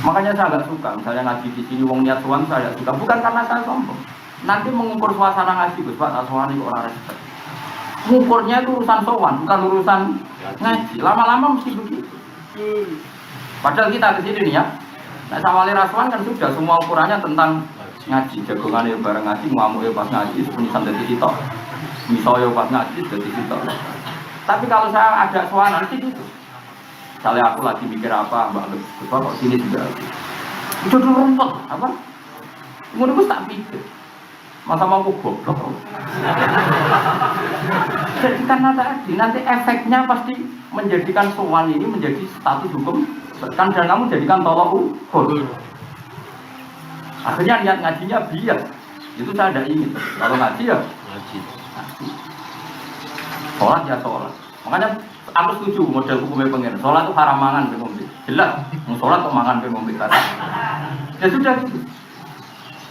Makanya saya nggak suka, misalnya ngaji di sini wong niat suan saya suka, bukan karena saya sombong. Nanti mengukur suasana ngaji, Gus Pak, suasana itu orang respect. Ngukurnya itu urusan sowan, bukan urusan ngaji. Lama-lama mesti begitu. Padahal kita ke sini nih ya. Nah, Sawali Raswan kan sudah semua ukurannya tentang ngaji. Jagongannya bareng ngaji, ngamuknya pas ngaji, penisan dari sitok. Misalnya pas ngaji dari sitok. Tapi kalau saya ada sowan nanti gitu. Misalnya aku lagi mikir apa, Mbak Gus, kok sini juga. Itu dulu rumput, apa? Menurutku tak pikir. Masa mau aku goblok. Jadi karena tadi nanti efeknya pasti menjadikan sowan ini menjadi status hukum kan dan kamu jadikan tolak ukur. Akhirnya niat ngajinya bias. Itu saya tidak ingin. Kalau ngaji ya ngaji. Sholat ya sholat. Makanya aku setuju model hukumnya pengen. Sholat itu haram mangan ke ngombe. Jelas. Sholat kok mangan ke ngombe. Ya sudah gitu.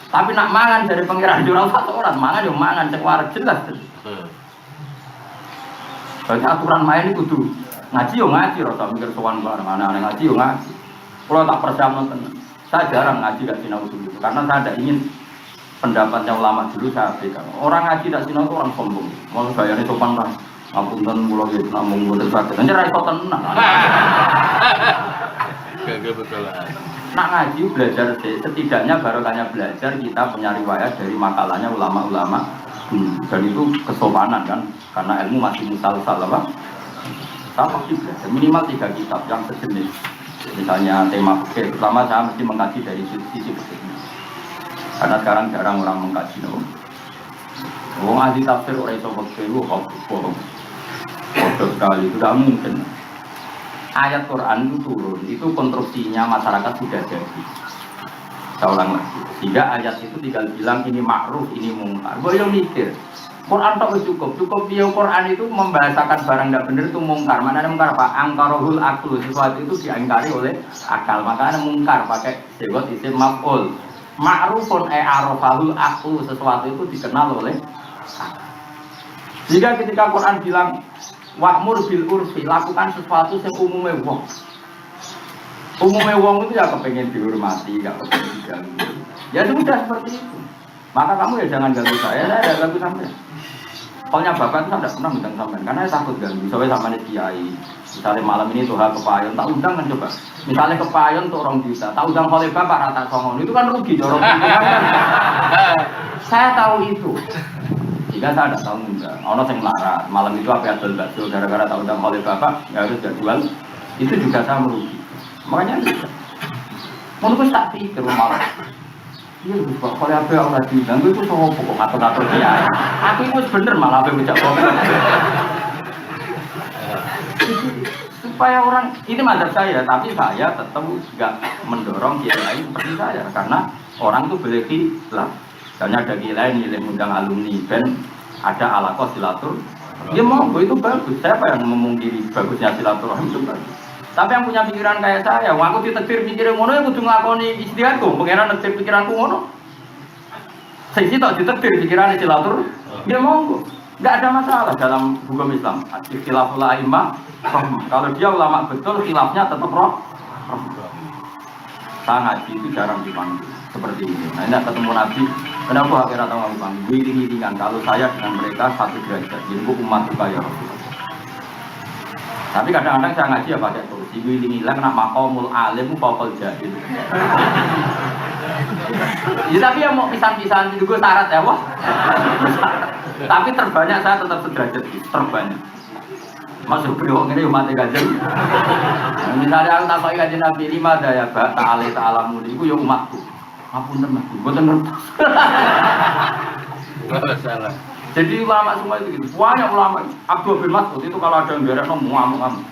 Tapi nak mangan dari pengiran jurang satu orang mangan yang mangan cek warak jelas. Berarti aturan main itu kudu ngaji yo ngaji, rasa mikir sowan bareng anak-anak ngaji yo ngaji. Kalau tak percaya nonton, saya jarang ngaji gak sinau dulu, karena saya tidak ingin pendapatnya ulama dulu saya berikan. Orang ngaji gak sinau itu orang sombong, mau gayanya sopan lah. Ngapunten mulo gitu, namun mulut sakit. Nanti raiso tenang. Gak betul lah. Nak ngaji belajar setidaknya barokahnya belajar kita punya riwayat dari makalahnya ulama-ulama dan itu kesopanan kan karena ilmu masih musal-sal apa saya pasti belajar minimal 3 kitab yang sejenis misalnya tema fikih pertama saya mesti mengkaji dari sisi fikih karena sekarang jarang orang mengkaji ngaji tafsir orang iso fikih itu bohong sekali itu tidak mungkin. Ayat Quran itu turun, itu konstruksinya masyarakat sudah jadi. Saya ulang lagi. Sehingga ayat itu tinggal bilang ini ma'ruf, ini mungkar. Boleh mikir. Quran tak cukup. Dia Quran itu membahasakan barang tidak benar itu mungkar. Mana ada mungkar apa? Angkarohul aklu. Sesuatu itu diangkari oleh akal. Makanya mungkar pakai segot isim maf'ul. Ma'rufun arafahul aklu. Sesuatu itu dikenal oleh akal. Jika ketika Quran bilang wa'mur bil urfi, lakukan sesuatu yang umumnya wong. Umumnya wong itu ya kepengen dihormati, ya kepengen diganggu. Ya sudah seperti itu. Maka kamu ya jangan ganggu saya tidak ganggu sampai. Soalnya bapak itu tidak pernah undang sampai, karena saya takut ganggu. Soalnya sama nih kiai. Misalnya malam ini tuh kepayon, tak undang kan coba. Misalnya kepayon tuh orang bisa, tak undang oleh bapak rata songon, itu kan rugi dorong. Saya tahu itu. Jika saya tidak tahu enggak, orang yang melarat malam itu apa yang bakso gara-gara tahu undang oleh bapak nggak harus jual, itu juga saya merugi. Makanya menurut tak pikir malah. Iya, kalau apa yang lagi bilang itu soal pokok atau dia. Aku itu bener malah apa yang ucap supaya orang ini mazhab saya, tapi saya tetap nggak mendorong kiai lain seperti saya karena orang itu boleh hilang. Misalnya ada kiai yang mengundang alumni dan ada alaqah silatur. Dia mau itu bagus. Saya apa yang memungkiri bagusnya silaturahim itu bagus. Tapi yang punya pikiran kayak saya, waktu ditekdir pikiran ngono ya kudu nglakoni ijtihadku, pengenan nekdir pikiranku ngono. Saya sih tak ditekdir pikiran silatur. Dia mau enggak ada masalah dalam hukum Islam. Ikhtilaful a'immah. Kalau dia ulama betul, khilafnya tetap roh. Saya ngaji itu jarang dipanggil seperti ini. Nah ini ketemu Nabi. Kenapa akhirnya tahu Bang? Giring-giringan kalau saya dengan mereka satu derajat. Jadi umat juga ya Rasulullah. Tapi kadang-kadang saya ngaji ya pakai solusi. Giring-giring nak maqamul alim faqal jahil. Ya tapi ya mau pisan-pisan juga syarat ya wah. Tapi terbanyak saya tetap sederajat terbanyak. Masuk beliau ini umat kajian. Misalnya aku tak pakai kajian Nabi 5 daya ba ta'ala itu ya umatku. Ampun teman, bukan ngerti. Salah. Jadi ulama semua itu gitu. Banyak ulama. Abdul bin Mas'ud itu kalau ada yang beres ngamuk-ngamuk.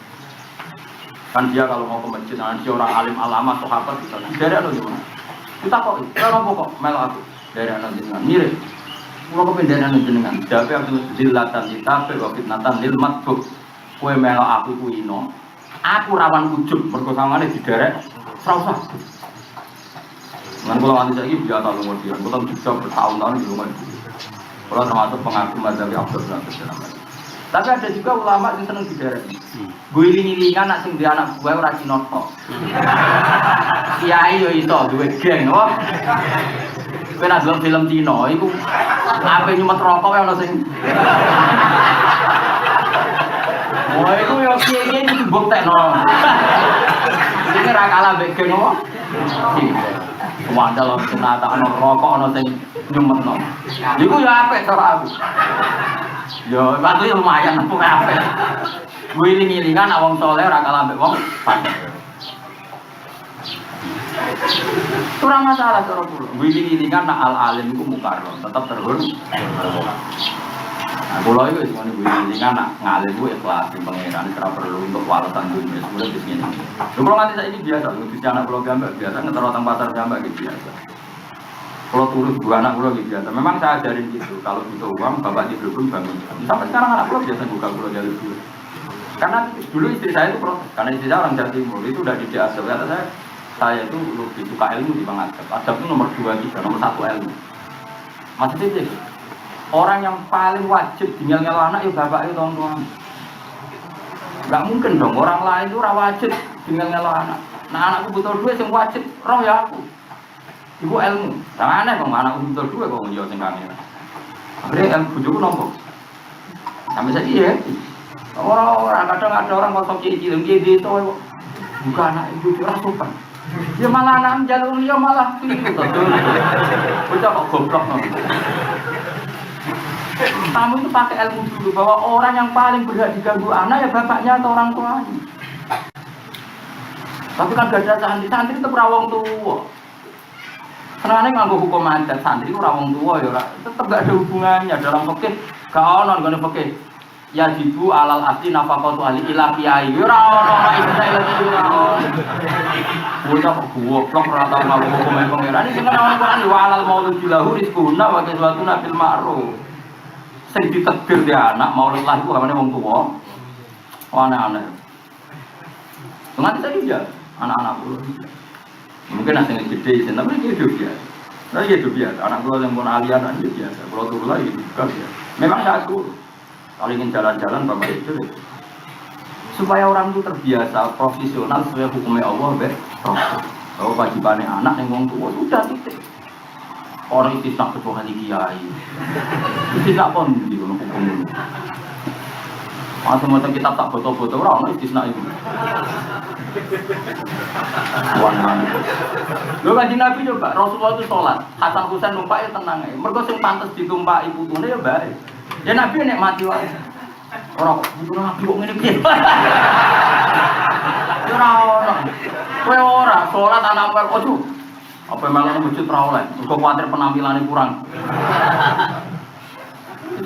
Kan dia kalau mau ke masjid, dia orang alim alama sahabat kita. Beres gimana? Kita kok, kalau kok mel aku dari anak jenengan mirip. Kalau kependenan jenengan, jadi Abdul Zillatan ditape wa fitnatan lil matbuk. Kowe mel aku kuino. Aku rawan ujub mergo sangane diderek ora usah. Nang kula wanti saiki biasa lunga dia, kula bisa bertahun-tahun di rumah. Kula termasuk pengagum mazhab Abdul Razak. Tapi ada juga ulama yang seneng diderek. Gue iling-ilingan nak sing di anak gue ora sinoto. Kiai yo iso duwe geng, oh. Kowe nak film Cina iku ape nyumet rokok wae ono sing Wah, itu ya kiai itu buktekno. Ini ra kalah mbek geng apa? Wandal ono sunata ono rokok ono sing nyumetno. Iku ya apik cara aku. Ya, waktu lumayan aku apik. Wiling-wilingan wong saleh ora kalah mbek wong fasik. Kurang masalah cara kula. Wiling-wilingan nak al-alim iku mukarram, tetap terhormat. Nah, kula itu semuanya wiling-wilingan nak ngalim ku ikhlas di pangeran, ora perlu untuk walesan dunia. Sudah di sini. Lha kula nganti saiki biasa, di anak kula gambar biasa, ngetero teng pasar gambar gitu biasa. Kalau turun dua anak kula gitu biasa. Memang saya ajarin gitu, kalau butuh uang bapak diberhubung bangun. Sampai sekarang anak kula biasa buka kula jalur dulu. Karena dulu istri saya itu protes, karena istri saya orang Jawa Timur, itu udah di adab. Kata saya itu lebih suka ilmu di bang adab. Adab itu nomor 2, 3, nomor 1 ilmu. Maksudnya itu, orang yang paling wajib tinggal anak ya bapak itu orang tua. Gak mungkin dong, orang lain itu ora wajib tinggal anak. Nah anakku butuh duit yang wajib, roh ya aku. Ibu ilmu, jangan aneh bang, anakku butuh duit kok nggak sing kamera. Akhirnya ilmu bujuku nombok. Sampai saya iya. Orang kadang ada orang kosong cilik itu bukan anak ibu curah sopan. Dia malah anak jalur dia malah itu betul. Bocah kok goblok. Kamu itu pakai ilmu dulu bahwa orang yang paling berhak diganggu anak ya bapaknya atau orang tuanya. Tapi kan gak ada santri itu perawang tua. Senangnya nganggo hukum adat santri itu perawang tua ya, tetap gak ada hubungannya dalam fikih. Gak ono ngene fikih. Ya jibu alal asli nafaqatu ahli ila kiai. Ora ono istilah iki ora ono. Bocah kok goblok ora tau nganggo hukum pangeran iki kan ono Quran wa alal maulud lahu rizquna wa kiswatuna bil ma'ruf. Sing ditakdir dia anak maulud lah iku amane wong tuwa. Aneh-aneh. Nganti saiki ya anak-anak kula. Mungkin nanti gede sih, tapi dia hidup biasa. Nah hidup biasa. Anak kula yang pun alian aja biasa. Kalau turun lagi juga biasa. Memang saya suruh. Kalau ingin jalan-jalan bapak itu supaya orang itu terbiasa profesional sesuai hukumnya Allah bahwa wajibannya anak yang wong tua sudah titik orang itu tak kecuali kiai itu tak pun di hukum ini macam-macam kitab tak foto-foto orang itu istisna itu lo kaji Nabi juga Rasulullah itu sholat Hasan Husain numpaknya tenang ya mereka yang pantas ditumpah ibu tuanya ya baik. Ya Nabi nek mati wae. Ora kok butuh Nabi kok ngene piye. Ora. Kowe ora salat anak kowe ojo. Apa malah masjid ra oleh. Mergo kuwatir penampilane kurang.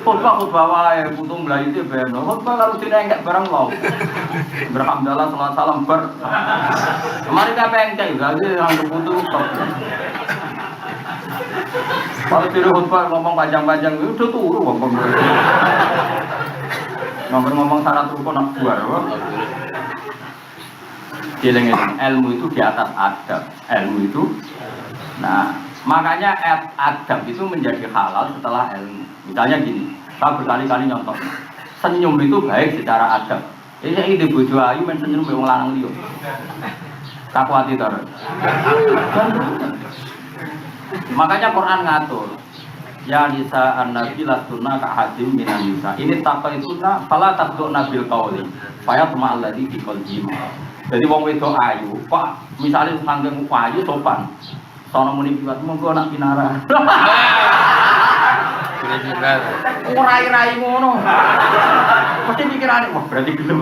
Khotbah wae putung mlayu itu ben. Khotbah karo dene enggak barang lho. Berhamdalah salat salam ber. Kemarin kabeh engke gak anggap putu stop. Kalau tiru khutbah ngomong panjang-panjang itu udah turu ngomong. Ngomong syarat rukun nak buar. Jeleng-jeleng ilmu itu di atas adab. Ilmu itu. Nah, makanya adab itu menjadi halal setelah ilmu. Misalnya gini, saya berkali-kali nyontok. Senyum itu baik secara adab. Jadi saya di bojo ayu men senyum wong lanang liya. Takwati to. Makanya Quran ngatur ya nisa an-nabi lastunna ka hadim minan nisa ini taqaituna fala taqduna bil qauli faya tama alladhi fi qalbi. Jadi wong wedok ayu kok misale sanggung ayu sopan sono muni piwat monggo nak pinara rai-rai ngono mesti pikirane wah berarti gelem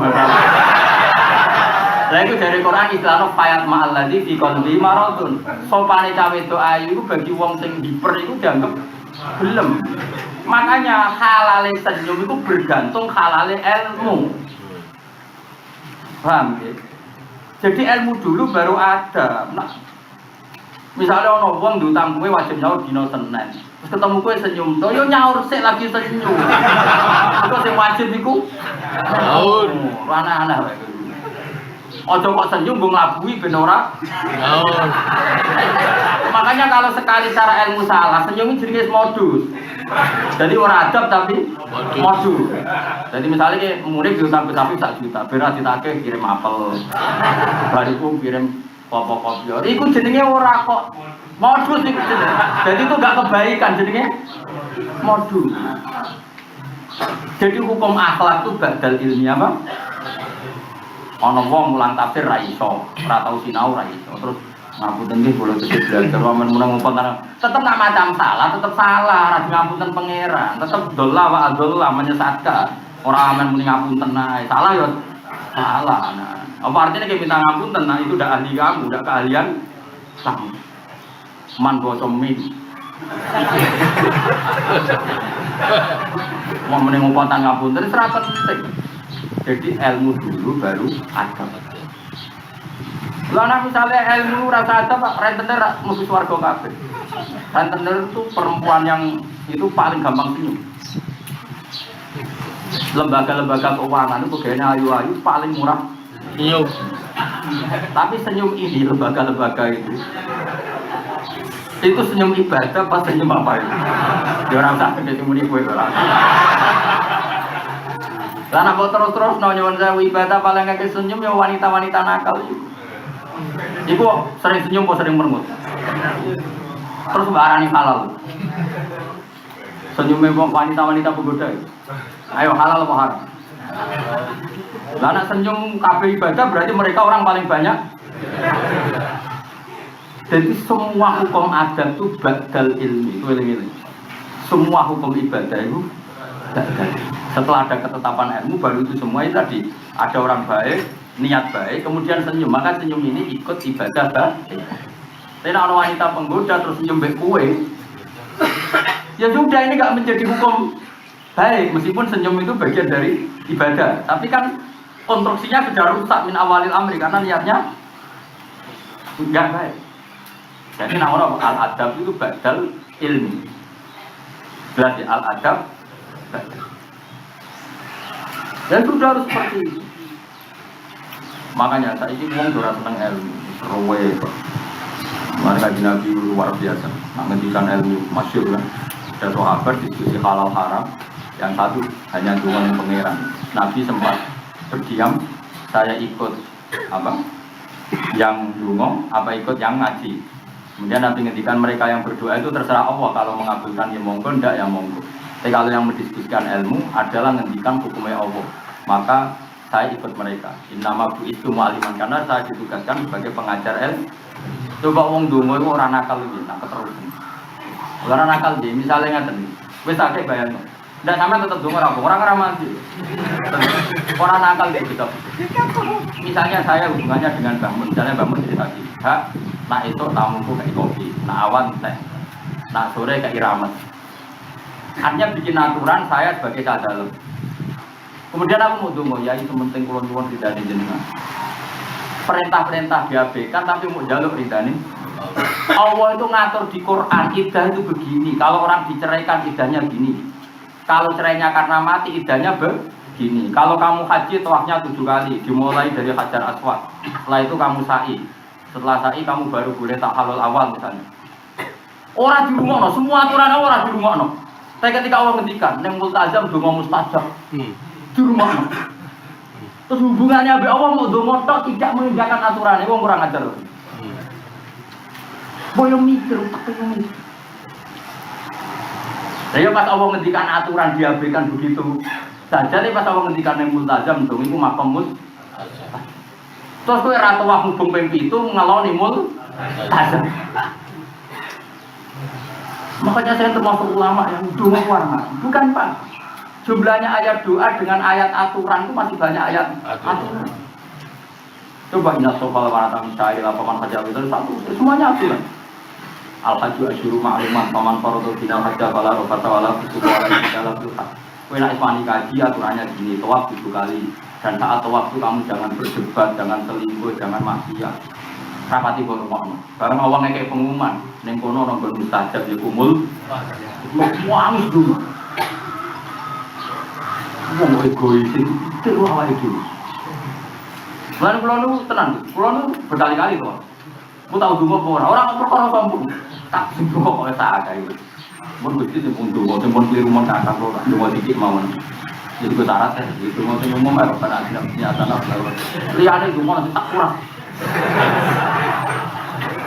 lah itu dari Quran istilahnya fayat ma'alladzi fi qalbi maradun. Sopane cawe itu ayu itu bagi wong sing hiper itu dianggap belum. Makanya halale senyum itu bergantung halale ilmu. Paham ya? Jadi ilmu dulu baru ada. Nah, misalnya ono wong diutang kowe wajib nyaur dina Senin. Terus ketemu kowe senyum, to yo nyaur sik lagi senyum. Iku sing wajib iku nyaur. Aneh-aneh wae. Ojo kok senyum mbok nglabuhi ben ora. Makanya kalau sekali cara ilmu salah, senyum ini jenenge modus. Jadi ora adab tapi modus. Jadi misalnya ki murid diutang sapi 1 juta, beras ditagih kirim apel. Bariku kirim kopi. Iku jenenge ora kok modus iku jenenge. Jadi itu enggak kebaikan jenenge modus. Jadi hukum akhlak itu badal ilmiah apa? Ana wong mulang tafsir ra iso, ora tau sinau ra iso. Terus ngapunten nggih kula tetep belajar wamen meneng ngomong tetep nak macam salah, tetep salah, ra ngapunten pangeran, tetep dolla wa adolla menyesatkan. Ora amen muni ngapunten ae. Salah ya salah. Nah, apa artinya kayak minta ngapunten? Nah, itu udah ahli kamu, udah keahlian kamu. Man bocom min. Mau mending ngomong ngapunten itu serap penting. Jadi ilmu dulu baru adab. Lah misalnya ilmu rasa adab, rentenir mesti swarga kabeh. Rentenir itu perempuan yang itu paling gampang senyum. Lembaga-lembaga keuangan itu pegawainya ayu-ayu paling murah senyum. Tapi senyum ini lembaga-lembaga itu senyum ibadah pas senyum apa itu? Dia orang tak gede muni kowe ora. Lah nek terus-terus nyuwun sewu ibadah paling akeh senyum ya wanita-wanita nakal iku. Iku sering senyum kok sering merengut. Terus barani halal. Senyumnya wanita-wanita penggoda. Ayo halal apa haram? Lah nek senyum kabeh ibadah berarti mereka orang paling banyak. Jadi semua hukum adat itu badal ilmi, itu eling-eling. Semua hukum ibadah itu badal. Setelah ada ketetapan ilmu baru itu semua itu tadi ada orang baik, niat baik, kemudian senyum. Maka senyum ini ikut ibadah baik. Tapi kalau wanita penggoda terus senyum baik kue, ya sudah ini nggak menjadi hukum baik. Meskipun senyum itu bagian dari ibadah, tapi kan konstruksinya sudah rusak min awalil amri karena niatnya nggak baik. Jadi nama al-adab itu badal ilmi. Jelas ya, al-adab badal. Dan sudah harus seperti itu. Makanya saya ini ngomong sudah senang ilmu. Seruwe. Mereka Nabi luar biasa. Menghentikan ilmu masyhur kan. Ada sahabat diskusi halal haram. Yang satu hanya dengan pangeran. Nabi sempat berdiam. Saya ikut apa? Yang dungo, apa ikut yang ngaji. Kemudian Nabi ngendikan mereka yang berdoa itu terserah Allah kalau mengabulkan ya monggo, ndak ya monggo. Tapi kalau yang mendiskusikan ilmu adalah ngendikan hukumnya Allah, maka saya ikut mereka. Innama bu'istu mu'aliman karena saya ditugaskan sebagai pengajar ilmu. Coba wong donga iku ora nakal iki, tak keterusan. Ora nakal iki, misale ngaten. Wis akeh bayangno. Ndak sampean tetep donga ora mati. Ora nakal iki gitu. Misalnya saya hubungannya dengan Mbah Mun, misalnya Mbah Mun cerita tadi, "Hak, nak itu tamuku kayak kopi, nak awan teh, nak sore kayak iramet." Artinya bikin aturan saya sebagai kadal. Kemudian aku mau dongo, ya itu penting kulon-kulon tidak dijenengan. Perintah-perintah diabaikan tapi mau jaluk ridani. Allah itu ngatur di Quran, iddah itu begini. Kalau orang diceraikan iddahnya gini. Kalau cerainya karena mati iddahnya begini. Kalau kamu haji tawafnya 7 kali, dimulai dari Hajar Aswad. Setelah itu kamu sa'i. Setelah sa'i kamu baru boleh tahalul awal misalnya. Orang di rumah, semua aturan orang di rumah. Tapi ketika Allah ngendikan, neng multazam donga mustajab. Di rumah. Terus hubungannya be Allah mau donga tok tidak meninggalkan aturan, wong kurang ajar. Boyo mikir, tak pengen. Saya pas Allah ngendikan aturan diabaikan begitu saja, nih pas Allah ngendikan neng multazam dong, itu makomul. Terus kowe ra tawaf hubung ping 7 ngeloni multazam. Makanya saya termasuk ulama yang doa warna, bukan Pak. Jumlahnya ayat doa dengan ayat aturan itu masih banyak ayat aturan. Coba ingat soal warna misai lapangan haji itu satu, semuanya aturan. Al-Hajju asyuru ma'lumat paman faradul final hajjah wala rofata wala fusuq wala jidala fil hajj. Kowe nek ismani kaji aturannya gini, tawaf 7 kali. Dan saat tawaf itu kamu jangan berdebat, jangan selingkuh, jangan maksiat. Rapati kono kono. Bareng awang kayak pengumuman, ning kono nang mustajab ya kumul. Wangis dulu. Wong egois itu awake dhewe. Lan kula nu tenan, kula nu berkali-kali to. Ku tau dungo apa ora? Ora perkara sombong. Tak dungo kok sak akae. Mun Gusti sing dungo, sing pun kliru mon kakak kok dungo dikit mawon. Jadi ku syarat itu mau umum ora pada tidak nyata lah. Liyane dungo nanti tak kurang.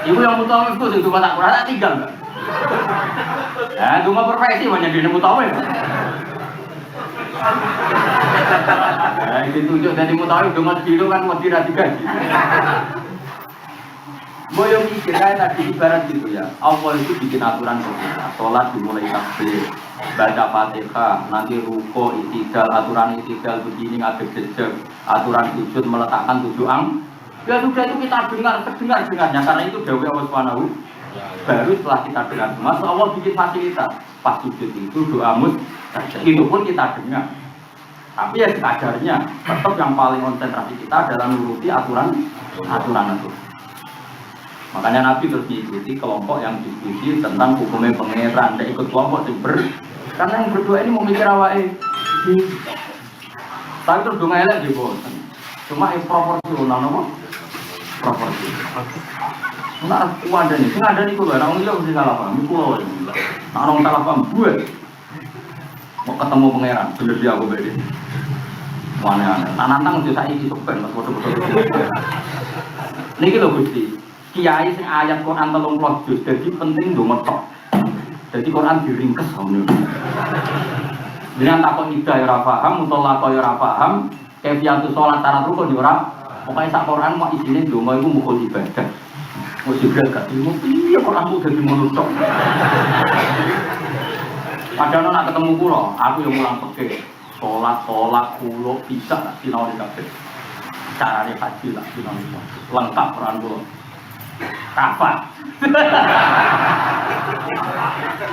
Ibu yang mutawif itu sing dungo tak kurang tak tinggal enggak? Dungo profesi banyak di mutawif. Nah, ditunjuk dari mutawi dengan kilo kan mesti ra digaji. Boyo mikir kayak tadi ibarat gitu ya. Allah itu bikin aturan kita. Sholat dimulai takbir, baca Fatihah, nanti ruko, itidal, aturan itidal begini ngadeg jejak, aturan sujud meletakkan tujuan. Ya sudah itu kita dengarnya karena itu dawuh Allah Subhanahu. Baru setelah kita dengar semua, Allah bikin fasilitas. Pas sujud itu doa itu pun kita dengar. Tapi ya sekadarnya, tetap yang paling konsentrasi kita adalah nuruti aturan itu. Makanya Nabi terus diikuti kelompok yang diskusi tentang hukumnya pangeran. Dia ikut kelompok karena yang berdua ini mau mikir awake. Tapi terus dong elek juga. Cuma proporsional apa? Proporsi. Nah, ada nih. Sing ada nih kulo. Orang itu mesti salah paham. Kulo. Nah, orang salah paham gue. Mau ketemu pangeran, bener dia aku beda. Mana? Nah, nantang juga saya ikut ben, betul-betul. Niki lho Gusti. Kiai sing ayat Quran 30 juz, jadi penting ndonga tok. Jadi Quran diringkes ngono. Dengan takon ida ya ora paham, mutolak ya ora paham, kaifiyatus salat syarat rukun ya ora. Pokoke sak Quran mau isine ndonga iku mukul ibadah. Mau jibril gak ilmu, iya Quran ku dadi ngono tok. Padahal nek ketemu kula, aku yang mulang peke. Salat kulo bisa tak sinau kabeh. Carane haji tak sinau lengkap peran kula. Kapan?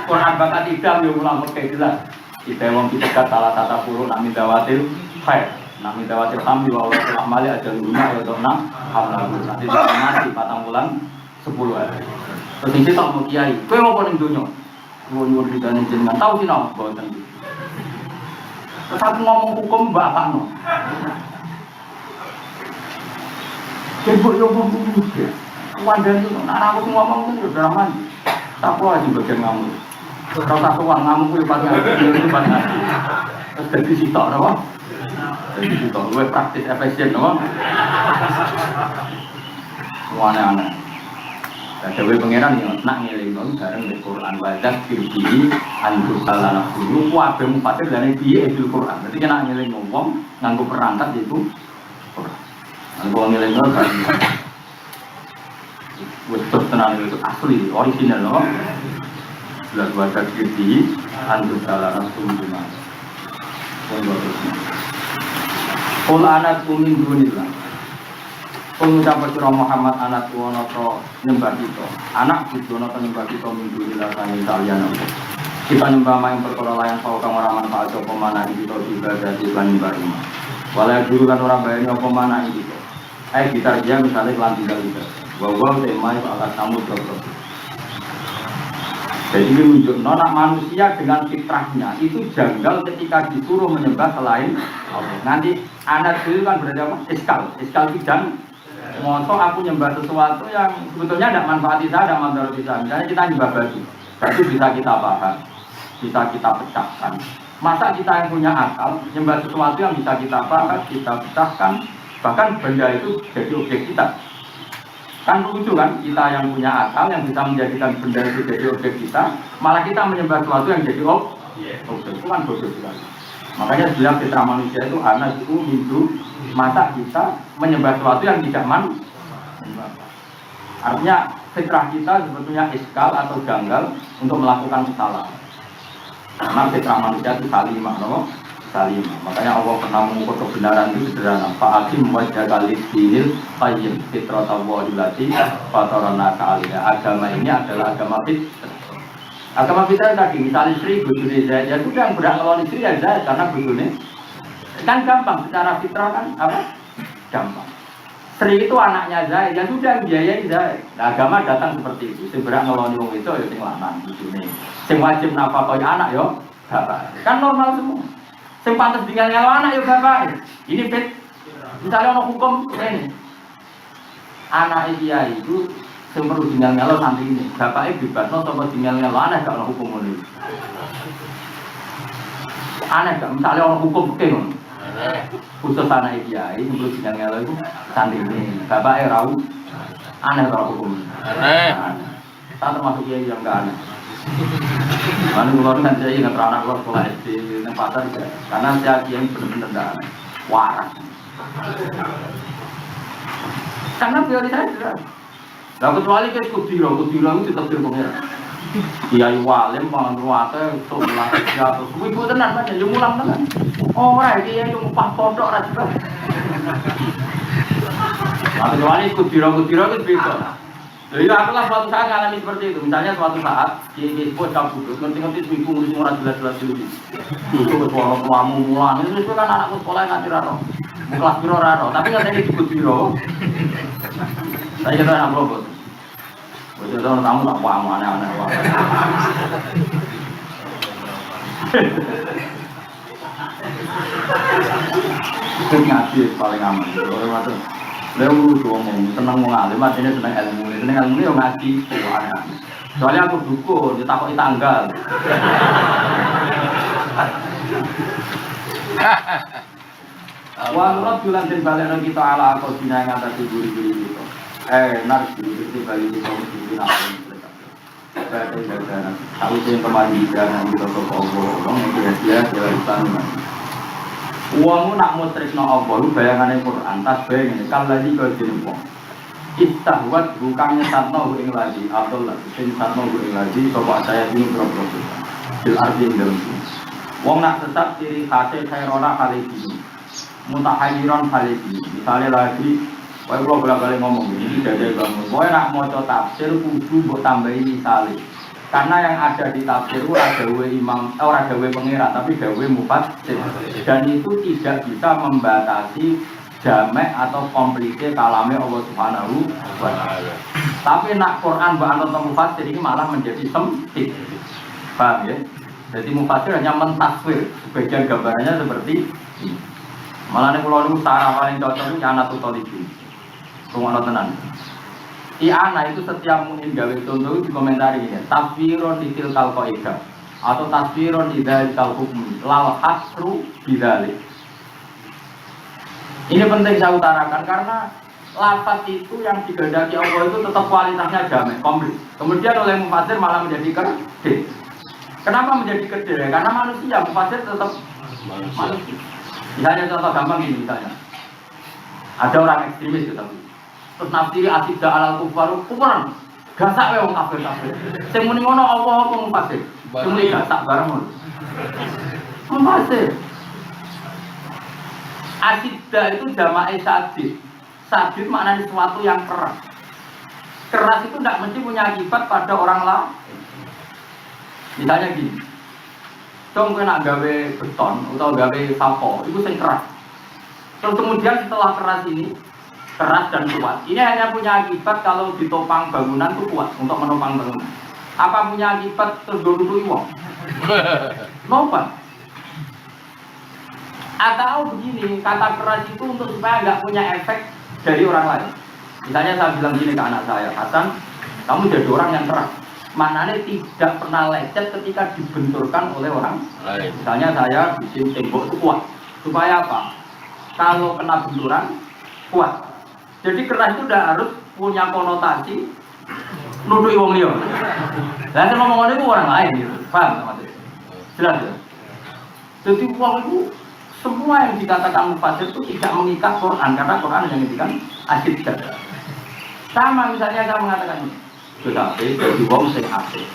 Quran bakat idam yang ulang pakai jelas. Kita wong kita salah tata puluh nami dawatil khair, nami dawatil hamdi wa Allah telah mali aja luna ya dona hamlalu. Nanti masih 4 bulan 10 hari. Terus ini tak mau kiai. Kau mau paling dunia? Nyuwun di dalam jenengan tahu sih nama bawa tadi. Terus aku ngomong hukum bapak no. Kebuk yo ngomong juga. Wadah itu, nah aku ngomong itu udah aman. Tak apa aja bagian ngamuk. Kalau tak uang ngamuk itu pakai ngaji. Terus jadi sitok, apa? Jadi sitok, gue praktis efisien, apa? Aneh-aneh. Dan Dewi Pangeran yang nak ngiling bareng di Quran wajah kiri antus salah nafsu. Wah, bemu pasir dari dia itu Quran. Jadi kena ngiling ngomong nganggo perangkat itu Quran. Nganggo ngiling kan. Betul tenang itu asli, original loh. Belas wajah kiri antus salah nafsu gimana? Qul anatu min dunillah. Pengucap surah Muhammad anak tuwono to nyembah kita. Anak tuwono to nyembah kita min dunillah kami kalian. Kita nyembah main perkara layan kau kang ora manfaat apa mana iki to ibadah lan nyembah iman. Walau guru kan orang bayani apa mana iki to. Kita dia misalnya kelan tinggal kita. Bahwa tema alat kamu terus. Jadi ini menunjukkan anak manusia dengan fitrahnya itu janggal ketika disuruh menyembah selain Allah. Nanti anak itu kan berarti apa? Iskal bidang. Moto aku nyembah sesuatu yang sebetulnya tidak manfaat kita, tidak manfaat kita. Misalnya kita nyembah baju bisa kita paham, bisa kita pecahkan. Masa kita yang punya akal nyembah sesuatu yang bisa kita paham, kita pecahkan, bahkan benda itu jadi objek kita. Kan lucu kan, kita yang punya akal yang bisa menjadikan benda itu jadi objek kita, malah kita menyembah sesuatu yang jadi objek. Itu kan bodoh sekali. Makanya bilang fitrah manusia itu anak itu hindu, masa kita menyembah sesuatu yang tidak artinya fitrah kita sebetulnya iskal atau janggal untuk melakukan kesalahan. Karena fitrah manusia itu salimah, no? Salimah. Makanya Allah pernah mengukur kebenaran itu sederhana. Fa'akim wajhaka lid-dinil qayyim fitratallahi allati fatarana ka'alaiha. Agama ini adalah agama fitrah. Agama fitrah tadi, misalnya istri, bujune Zaid, ya sudah yang berhak melawan istri ya Zaid, karena bujune kan gampang, secara fitrah kan apa? Gampang. Sri itu anaknya Zaid, ya sudah yang biayai Zaid. Nah, agama datang seperti itu, yang berhak melawan wong itu ya sing lanang bujune. Sing wajib nafkahi anak yo bapak. Kan normal semua. Sing pantes tinggal nyawa anak yo bapak. Ini fit. Misalnya ono hukum ini. Anak kiai itu sing perlu tinggal nyalo santri ini, bapaknya bebas, no sama tinggal nyalo aneh gak ada hukum ini. Aneh gak, misalnya orang hukum begini, khusus anak kiai yang perlu tinggal nyalo itu santri ini, bapaknya rawu, aneh kalau hukum ini. Aneh. Tak termasuk kiai yang gak aneh. Lalu kalau nanti saya ingat anak keluar sekolah SD di pasar ya, karena saya yang benar-benar tidak waras. Karena prioritasnya jelas. Nah kecuali ke kudiro itu tetap berpengaruh. Kiai walim pangan ruwate sok mulang kerja terus ibu tenan kan ya mulang tenan. Ora kiai yo ngupah pondok ra juga. Nah kecuali kudiro itu beda. Jadi aku lah suatu saat ngalami seperti itu. Misalnya suatu saat kiai bos kabudut ngerti-ngerti ibu ngurus ora jelas-jelas dulu. Itu suara tuamu mulang itu kan anakku sekolah ngaji ra ro. Kelas biro ra ro, tapi ngerti kudiro. Saya kira anak robot. Betul tamu tak paham aneh-aneh. Itu ngaji paling aman. Kalau macam, lewat ngomong senang mengalim, artinya senang ilmu yang ngaji itu aneh-aneh. Soalnya aku dukun, ditakoki tanggal. Wah, menurut bulan dan balik kita ala akal bina yang atas guri-guri kita. Nanti itu balik kita mesti bina kalau yang kembali dan kita ke Allah, orang dia jalan. Uangmu nak mutrik no Allah, bayangannya Quran, tas bayangin. Kalau lagi kau jadi uang, istahwat bukannya satno ing lagi, atau lagi satno ing lagi. Coba saya ini berapa bil arti dalam sini. Uang nak tetap ciri khasnya khairona kali ini. Mutahayiran kali ini, misalnya lagi, kalau bolak-balik ngomong ini tidak ada bangun. Kalau nak mau tafsir, kudu buat tambahin misalnya. Karena yang ada di tafsir itu ada imam, ada pengira, tapi ada mufassir. Dan itu tidak bisa membatasi jamek atau komplike kalamnya Allah Subhanahu wa Ta'ala. Tapi nak Quran atau mufassir ini malah menjadi sempit. Paham ya? Jadi mufassir hanya mentaswir, sebagian gambarannya seperti ini. Malah nih kalau ini cara paling cocok itu anak tutolibin. Semua tenan. Anak itu setiap mungkin gawe contoh di komentar ini. Tasfiron di tilkal qaidah atau tasfiron di dalikal hukmi lal hasru bidalik. Ini penting saya utarakan karena lafaz itu yang digandaki Allah itu tetap kualitasnya jamek, komplit. Kemudian oleh mufassir malah menjadi gede. Kenapa menjadi gede? Karena manusia, mufassir tetap manusia. Misalnya contoh gampang ini misalnya. Ada orang ekstremis gitu. Terus nafsiri asib da'alal kufaru kufuran. Gasak wae wong kafir-kafir. Sing muni ngono apa mufassir? Cuma gasak bareng ngono. Mufassir. Asibda itu jamae sadid. Sadid maknanya sesuatu yang keras. Keras itu tidak mesti punya akibat pada orang lain. Misalnya gini. Dong kowe nak gawe beton atau gawe sapo, itu sing keras. Terus kemudian setelah keras ini, keras dan kuat. Ini hanya punya akibat kalau ditopang bangunan itu kuat untuk menopang bangunan. Apa punya akibat terus dulu wong? Nopo. Atau begini, kata keras itu untuk supaya nggak punya efek dari orang lain. Misalnya saya bilang gini ke anak saya, Hasan, kamu jadi orang yang keras. Maknanya tidak pernah lecet ketika dibenturkan oleh orang lain. Misalnya saya bikin tembok itu kuat. Supaya apa? Kalau kena benturan, kuat. Jadi keras itu udah harus punya konotasi nuduh wong liya. Lah nek ngomong itu orang lain gitu. Paham maksudnya? Jelas ya? Jadi wong itu semua yang dikatakan mufassir itu tidak mengikat Quran karena Quran yang mengikat asyid. Sama misalnya saya mengatakan ini. Tetapi jadi wong sing asik,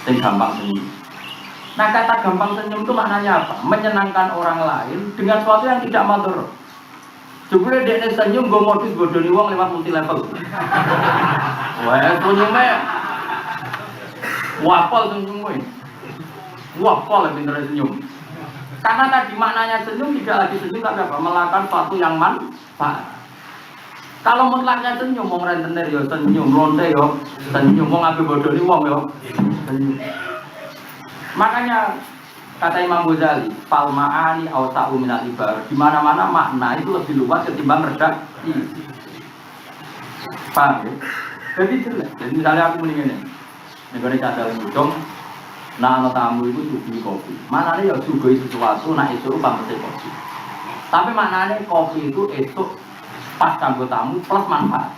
sing gampang senyum. Nah kata gampang senyum itu maknanya apa? Menyenangkan orang lain dengan sesuatu yang tidak matur. Jebule dekne senyum nggo modus bodoni wong lewat multi level. Wah, senyumnya wapol senyum kowe. Wapol pinter senyum. Karena tadi maknanya senyum tidak lagi senyum tapi apa? Melakukan sesuatu yang manfaat. Kalau mutlaknya senyum, mau rentenir yo senyum, lonte yo senyum, mau ngambil bodoh ini wong yo senyum. Makanya kata Imam Ghazali, fal ma'ani awsa'u minal ibar. Di mana-mana makna itu lebih luas ketimbang redaksi. Paham ya? Jadi jelas. Jadi misalnya aku mending ini, negara cadar mudong, nah anak tamu itu suguhi kopi. Maknanya ya suguhi sesuatu, nah itu pamete kopi. Tapi maknanya kopi itu esok pas kanggo tamu plus manfaat.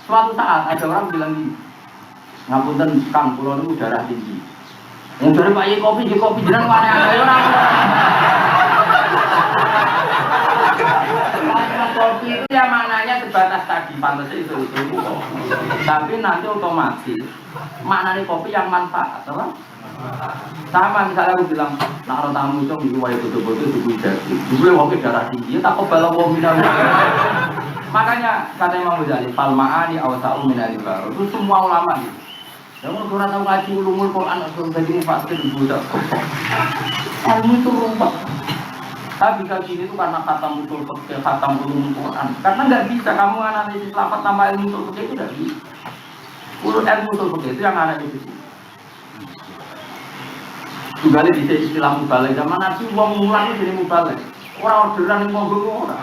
Suatu saat ada orang bilang gini, ngapunten Kang, kula niku darah tinggi. Ngundure Pak Yai kopi jenengan aneh-aneh ora. Kopi itu ya maknanya sebatas tadi pantas itu. Tapi nanti otomatis maknanya kopi yang manfaat, apa? Sama misalnya aku bilang, nak orang tamu itu minggu wajib betul-betul subuh jadi, subuh kopi darah tinggi, tak kebal wong minum. Makanya kata Imam Ghazali, palmaani awsa'u minal baru itu semua ulama gitu. Yang orang tahu ngaji ulumul Quran atau jadi mufasir budak. Ilmu itu rumput. Tapi kalau gini itu karena khatam usul fikih, khatam ulumul Quran. Karena nggak bisa kamu analisis lafaz nama ilmu usul fikih itu nggak bisa. Urut ilmu usul fikih itu yang ada di sini. Juga di istilah mubalek zaman Nabi uang mulang itu jadi mubalek. Orang orderan yang mau orang.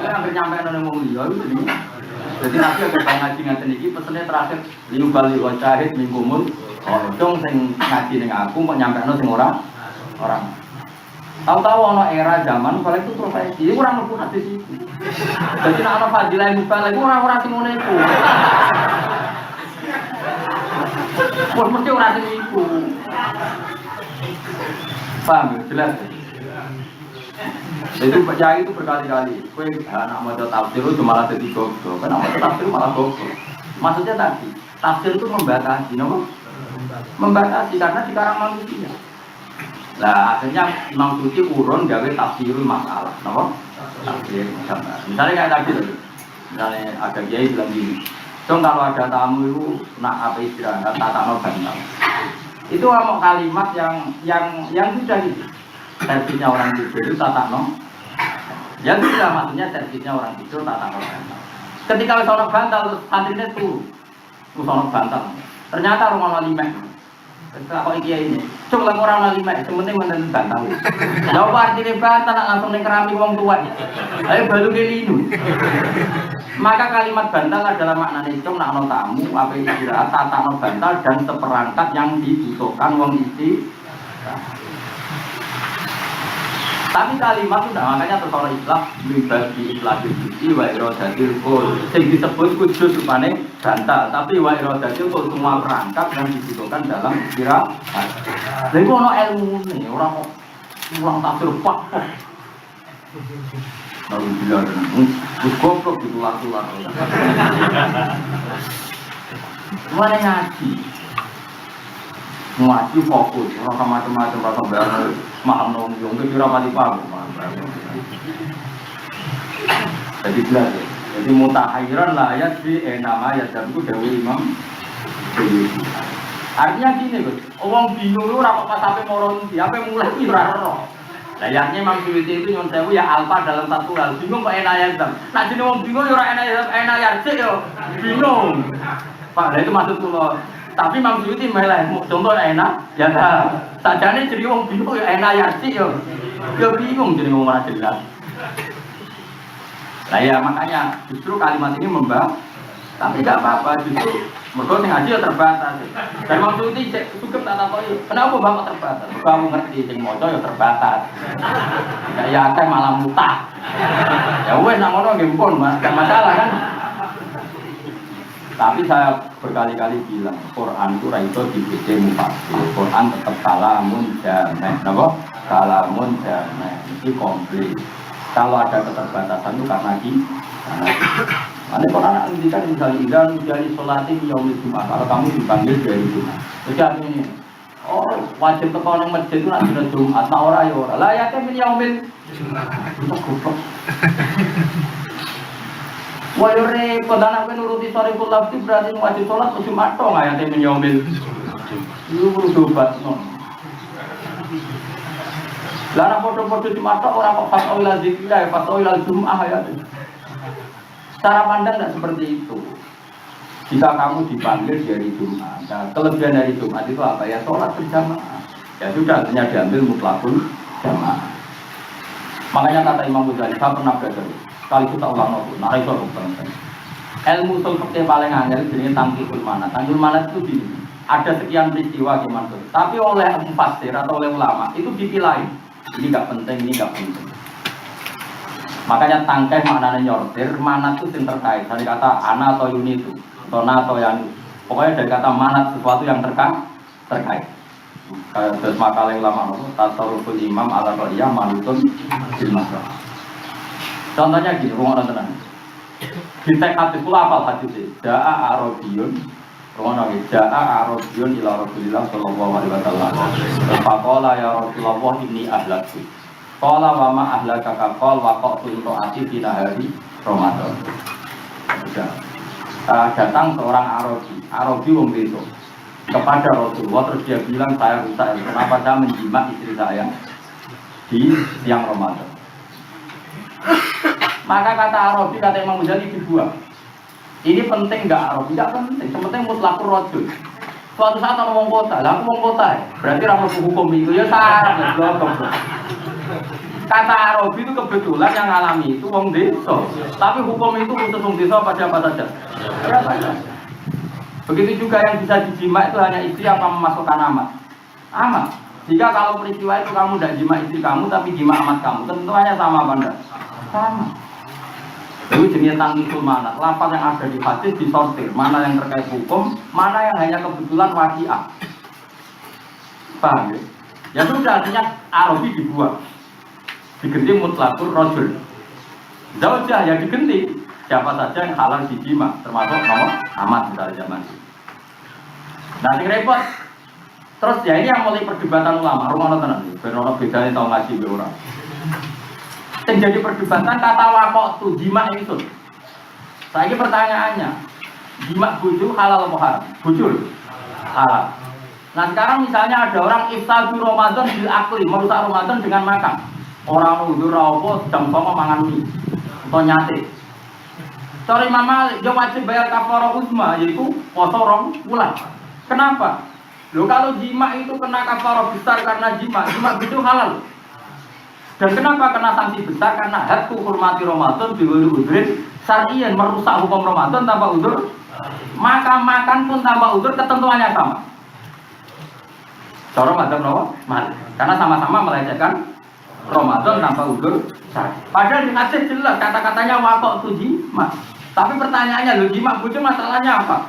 Hampir nyampe nang wong liya itu. Jadi Nabi agak ngaji ngaten iki pesene terakhir liubali wa syahid minggumun. Oh, dong sing ngaji ning aku kok nyampekno sing orang. Tahu-tahu ana era zaman kalau itu profesi, ora mlebu hadis iki. Jadi nek ana fadilah mubalek ora sing ngene iku. Wong mesti ora sing iku. Paham ya? Jelas ya? Itu Pak Yai itu berkali-kali kue anak maca tafsir itu malah jadi goblok. Kenapa tafsir malah goblok? Maksudnya tadi, tafsir itu membatasi, no? Membatasi karena dikarang manusia. Nah akhirnya Imam Suci urun gawe tafsirul masalah, no? Tafsir misalnya kayak tadi loh. Misalnya ada kiai bilang gini, dong kalau ada tamu itu nak apa istirahat, tata no bantal. Itu mau kalimat yang sudah gitu. Servisnya orang tidur itu tata no. Yang sudah maksudnya servisnya orang tidur tata no bantal. Ketika orang bantal santrinya tuh orang bantal. Ternyata rumah limek. Kok iki ini. Coba orang limek, sementing menen bantal. Jauh artinya bantal langsung ning kerami wong tua. Ayo baru kelinu. Maka kalimat bantal adalah maknanya cung nak no tamu, apa istirahat, tata no bantal dan seperangkat yang dibutuhkan wong isi. Tapi kalimat sudah makanya tersoal Islam pribadi Islam itu wa iradatil kul. Yang disebut khusus rupane bantal, tapi wa iradatil kul semua perangkat yang dibutuhkan dalam istirahat. Lha iku ono ilmune, ora kok ulang tafsir pak. Lalu bilang, goblok ditular-tular. Mana ngaji? Ngaji fokus, orang macam-macam rasa bayar, maham nongkrong, kira mati paham. Jadi jelas ya. Jadi mutahairan lah ayat di nama ayat dan itu Dewi Imam. Artinya gini Gus, orang bingung lu rapat pas sampai moron, apa mulai iraro. Layaknya Imam Suyuti itu nyon sewu ya alfa dalam satu hal. Bingung kok enayat dam. Nah jadi wong bingung ya ora enayat sih yo. Bingung. Pak, lha itu maksud kula. Tapi Imam Suyuti meleh contoh enak ya ta. Sajane jadi wong bingung ya enayat sih yo. Yo bingung jadi wong ora jelas. Nah ya makanya justru kalimat ini membahas tapi tidak apa-apa justru mereka sing ngaji ya terbatas. Dan waktu itu cukup tak takoki, kenapa Bapak terbatas? Kamu ngerti sing maca ya terbatas. Ya akeh malah mutah. Ya wes nang ngono nggih pun, Mas, gak masalah kan. Tapi saya berkali-kali bilang, Quran itu ra iso dibaca mufasir. Quran tetap kalamun jameh, napa? Kalamun jameh. Ini komplit. Kalau ada keterbatasan itu karena kalau anak pendidikan misalnya dari sholatin yaumil Jumat, kalau kamu dipanggil dari Jumat, jadi artinya oh wajib teko nang masjid itu nanti Jumat, nah ora ya ora. Lah ya kan yaumil Jumat. Itu goblok. Wah yo repot anak nuruti sore kula berarti wajib sholat ke Jumat to ya kan yaumil. Itu perlu dobat no. Lah nek foto-foto Jumat ora kok fatwa ila zikra, fatwa ila Jumat ya. Cara pandang tidak seperti itu. Jika kamu dipanggil dari Jumat, nah, kelebihan dari Jumat itu apa ya? Sholat berjamaah. Ya sudah, hanya diambil mutlakul jamaah. Makanya kata Imam Ghazali, saya pernah belajar. Kali itu tak ulang waktu, nah itu aku bangsa. Ilmu usul fikih paling angel jenis tangkikul manat. Tangkikul manat itu gini, ada sekian peristiwa gimana tuh. Tapi oleh mufassir atau oleh ulama itu dipilih. Ini nggak penting, ini nggak penting. Makanya tangkai maknanya nyortir, mana itu yang terkait. Dari kata ana atau yuni itu, atau na atau yang pokoknya dari kata manat sesuatu yang terkait. Terus makalah ulama itu tasarruful imam ala ra'iyah manutun bil masalah. Contohnya gini, rumah tenang. Di teks hadis kula apal hadis Ja'a Arabiyun, rumah nggih Ja'a Arabiyun ila Rasulillah sallallahu alaihi wasallam. Faqala ya Rasulullah inni ahlaktu. Qala wa ma ahlaka qala waqtu imraati fi nahari Ramadan. Datang seorang Arabi wong desa kepada Rasulullah, terus dia bilang saya rusak, kenapa saya menjimat istri saya di siang Ramadan. Maka kata Arabi, kata Imam Ghazali dibuang. Ini penting enggak Arabi? Enggak penting, penting mutlakur rajul. Suatu saat orang wong kota, lah aku wong kota ya, berarti ramu hukum itu ya sarap ya, blok. Kata Arabi itu kebetulan yang alami itu wong desa, tapi hukum itu khusus wong desa pada apa saja? Ya saja. Begitu juga yang bisa dijima itu hanya istri apa memasukkan amat. Amat. Jika kalau peristiwa itu kamu tidak jima istri kamu tapi jima amat kamu, tentunya sama apa enggak? Sama. Itu jenis tangkisul mana? Lafaz yang ada di hadis disortir, mana yang terkait hukum, mana yang hanya kebetulan waqi'ah. Paham ya? Ya sudah, artinya Arabi dibuang. Diganti mutlakur rajul. Zaujah ya diganti. Siapa saja yang halal dijima, termasuk nomor amat misalnya zaman itu. Nah, yang repot. Terus ya ini yang mulai perdebatan ulama. Rumah tenan iki, ben ono bedane tau ngaji be ora. Yang jadi perdebatan kata waqtu jima itu. Saiki pertanyaannya, jima bojo halal apa haram? Bojo halal. Nah, sekarang misalnya ada orang ifsadu Ramadan bil akli, merusak Ramadan dengan makan. Orang udur apa jam 09.00 mangan mie atau nyate. Sorry mama, dia wajib bayar kafarah uzma, yaitu poso 2 bulan. Kenapa? Loh kalau jima itu kena kafarah besar karena jima itu halal. Dan kenapa kena sanksi besar? Karena hatu hormati Ramadan diwiri udrin syar'iyan merusak hukum Ramadan tanpa udur. Maka makan pun tanpa udur ketentuannya sama. Cara madzhab napa? Malik. Karena sama-sama melecehkan Ramadan tanpa udur syar'i. Padahal di hadis jelas kata-katanya waqtu jima. Tapi pertanyaannya, lo jima bojo masalahnya apa?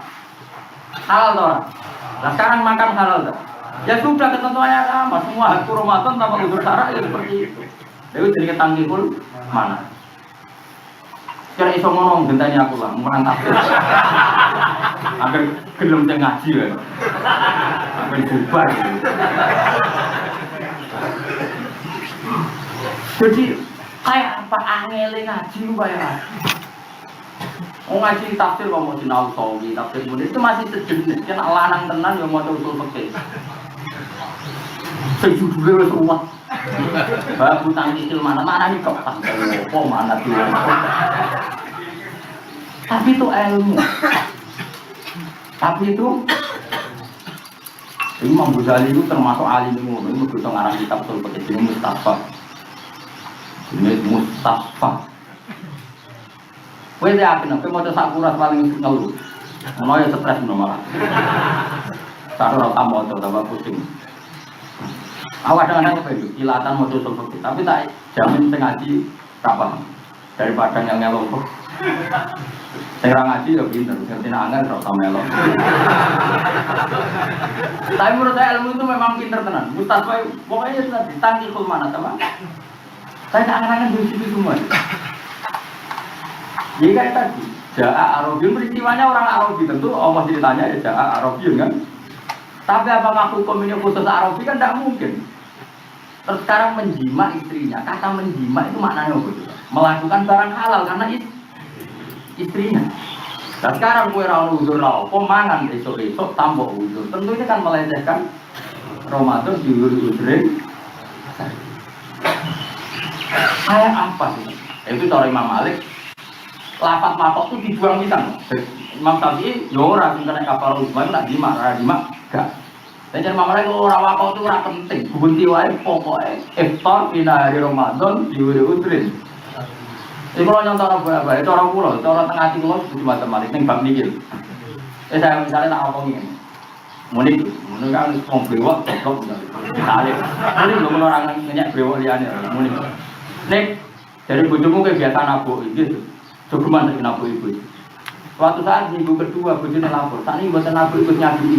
Halal atau ora? Nah sekarang makan halal tak? Ya sudah ketentuannya sama, semua hak Ramadan tanpa udur syara ya seperti itu. Jadi jadi ketangkihul mana? Kira iso ngomong genteni aku lah, murang tafsir. Agar gelem teng ngaji ya. Agar bubar. Jadi kayak apa angele ngaji lu bayar? Oh ngaji tafsir kok mau sinau sawi, tafsir itu masih sejenis, kan lanang tenan yang mau usul fikih. Sejujurnya wis uwah. Babu tangkil mana nih kok oh mana tuh. Tapi itu ilmu. Tapi itu Imam Ghazali itu termasuk alim ilmu, itu begitu ngarang kitab usul fikih ini Mustafa. Ini Mustafa. Kowe ya akhirnya, kowe mau sakuras paling ngeluh. Mau ya stres malah. Satu rata mau tambah pusing. Awak dengan apa itu? Kilatan mau seperti, tapi tak jamin ngaji kapan daripada yang ngelong. Saya ngaji ya pinter, ngerti nangan rata melong. Tapi menurut saya ilmu itu memang pinter tenan. Mustafa pokoknya sudah ditangkil ke mana teman. Saya tak angan-angan di situ semua. Jadi kayak tadi, Ja'a Arabiyun peristiwanya orang Arabi tentu Allah ceritanya ya Ja'a Arabiyun kan. Tapi apakah hukum ini khusus Arabi kan tidak mungkin. Terus sekarang menjima istrinya, kata menjima itu maknanya apa? Melakukan barang halal karena istrinya. Dan sekarang kue rawon uzur rawon, pemangan esok-esok tambah uzur. Tentu ini kan melecehkan Ramadan diuzur-uzurin. Kayak apa sih? Itu cara Imam Malik. Lapat mapok itu dibuang kita. Imam Syafi'i ya ora sing kena kafarah uzma nak jima, gak. Dan jadi Imam Malik ora mapok itu ora penting. Bunti wae pokoke iftar dina hari Ramadan diwiri udrin. Iki kalau nyontok apa itu orang pulau, cara tengah hati kula kudu macam Malik ning bab niki. Saya misalnya tak apa ngene. Muni kan wong brewok goblok misalnya. Muni lho orang ngenyek brewok liyane muni. Nek dari bojomu kegiatan apa iki? Jogeman dari nabu ibu. Suatu saat minggu kedua bojone lapor, saat ini buatan nabu ikut nyadui.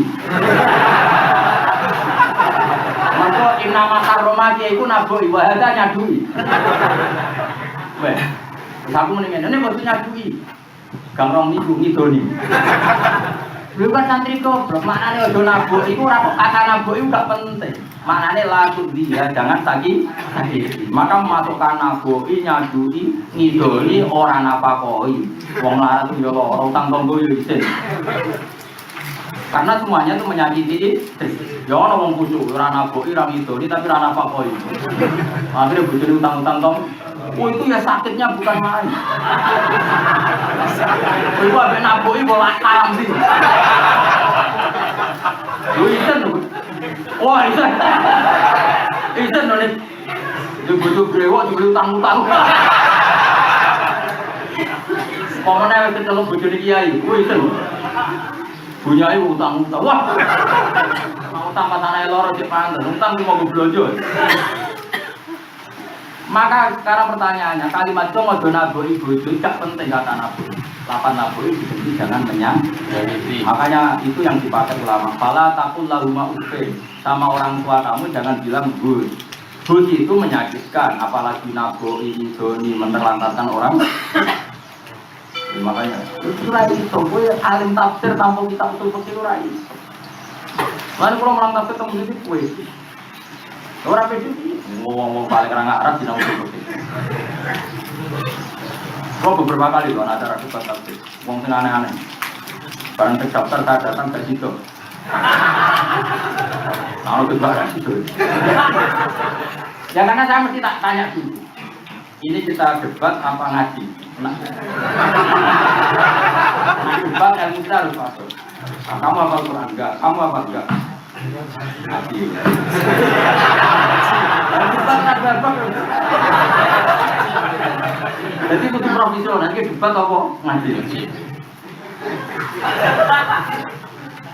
nama karoma kiai iku nabuki wa hadza nyadui. Weh. Terus aku mendingan ini kok nyadui. Gamrong niku ngidoni. Lha kan santri goblok, maknane aja nabuk iku ora kok kata nabuk iku gak penting. Maknane laku dia jangan sakit. Maka masukkan nabuki, nyadui, ngidoni ora napakoi. Wong larat yo lara, utang tonggo yo isin. Karena semuanya itu menyakiti ya ana wong kusuk ora nabuki, ora ngidoni tapi ora napakoi. Akhirnya bojone utang-utang tong. Oh itu ya sakitnya bukan main. Itu abis nabuki bola karam sih. Lu isen lho. Wah isen. Isen lho nih. Dia butuh brewok dibeli utang-utang. Pokoknya wis ketelu bojone kiai. Wah isen. Bunyai utang-utang. Wah. Mau tambah tanah loro cek pantes. Utang ki mau blonjo. Maka sekarang pertanyaannya, kalimat itu mau nabuki bojo gak penting kata nabuki. Lapan nabuki diganti jangan menyakiti. Makanya itu yang dipakai ulama. Fala taqul lahuma uffin. Sama orang tua kamu jangan bilang bus. Bus itu menyakitkan, apalagi nabuki idoni menerlantarkan orang. Ya, makanya surah itu, gue alim tafsir tanpa kitab usul fikih surah itu. Lalu kalau melang tafsir kamu jadi kue. Orang pede ngomong paling kerang Arab di nama usul fikih. Kok beberapa kali loh acara debat tafsir, ngomong sing aneh-aneh. Barang terdaftar tak datang ke situ. Kalau kebaran itu. Ya karena saya mesti tak tanya dulu. Ini kita debat apa ngaji? Nah, debat ilmu kita harus masuk. Nah, kamu apa Quran enggak? Kamu apa enggak? Ngaji. Jadi itu profesional, nanti debat apa? Ngaji.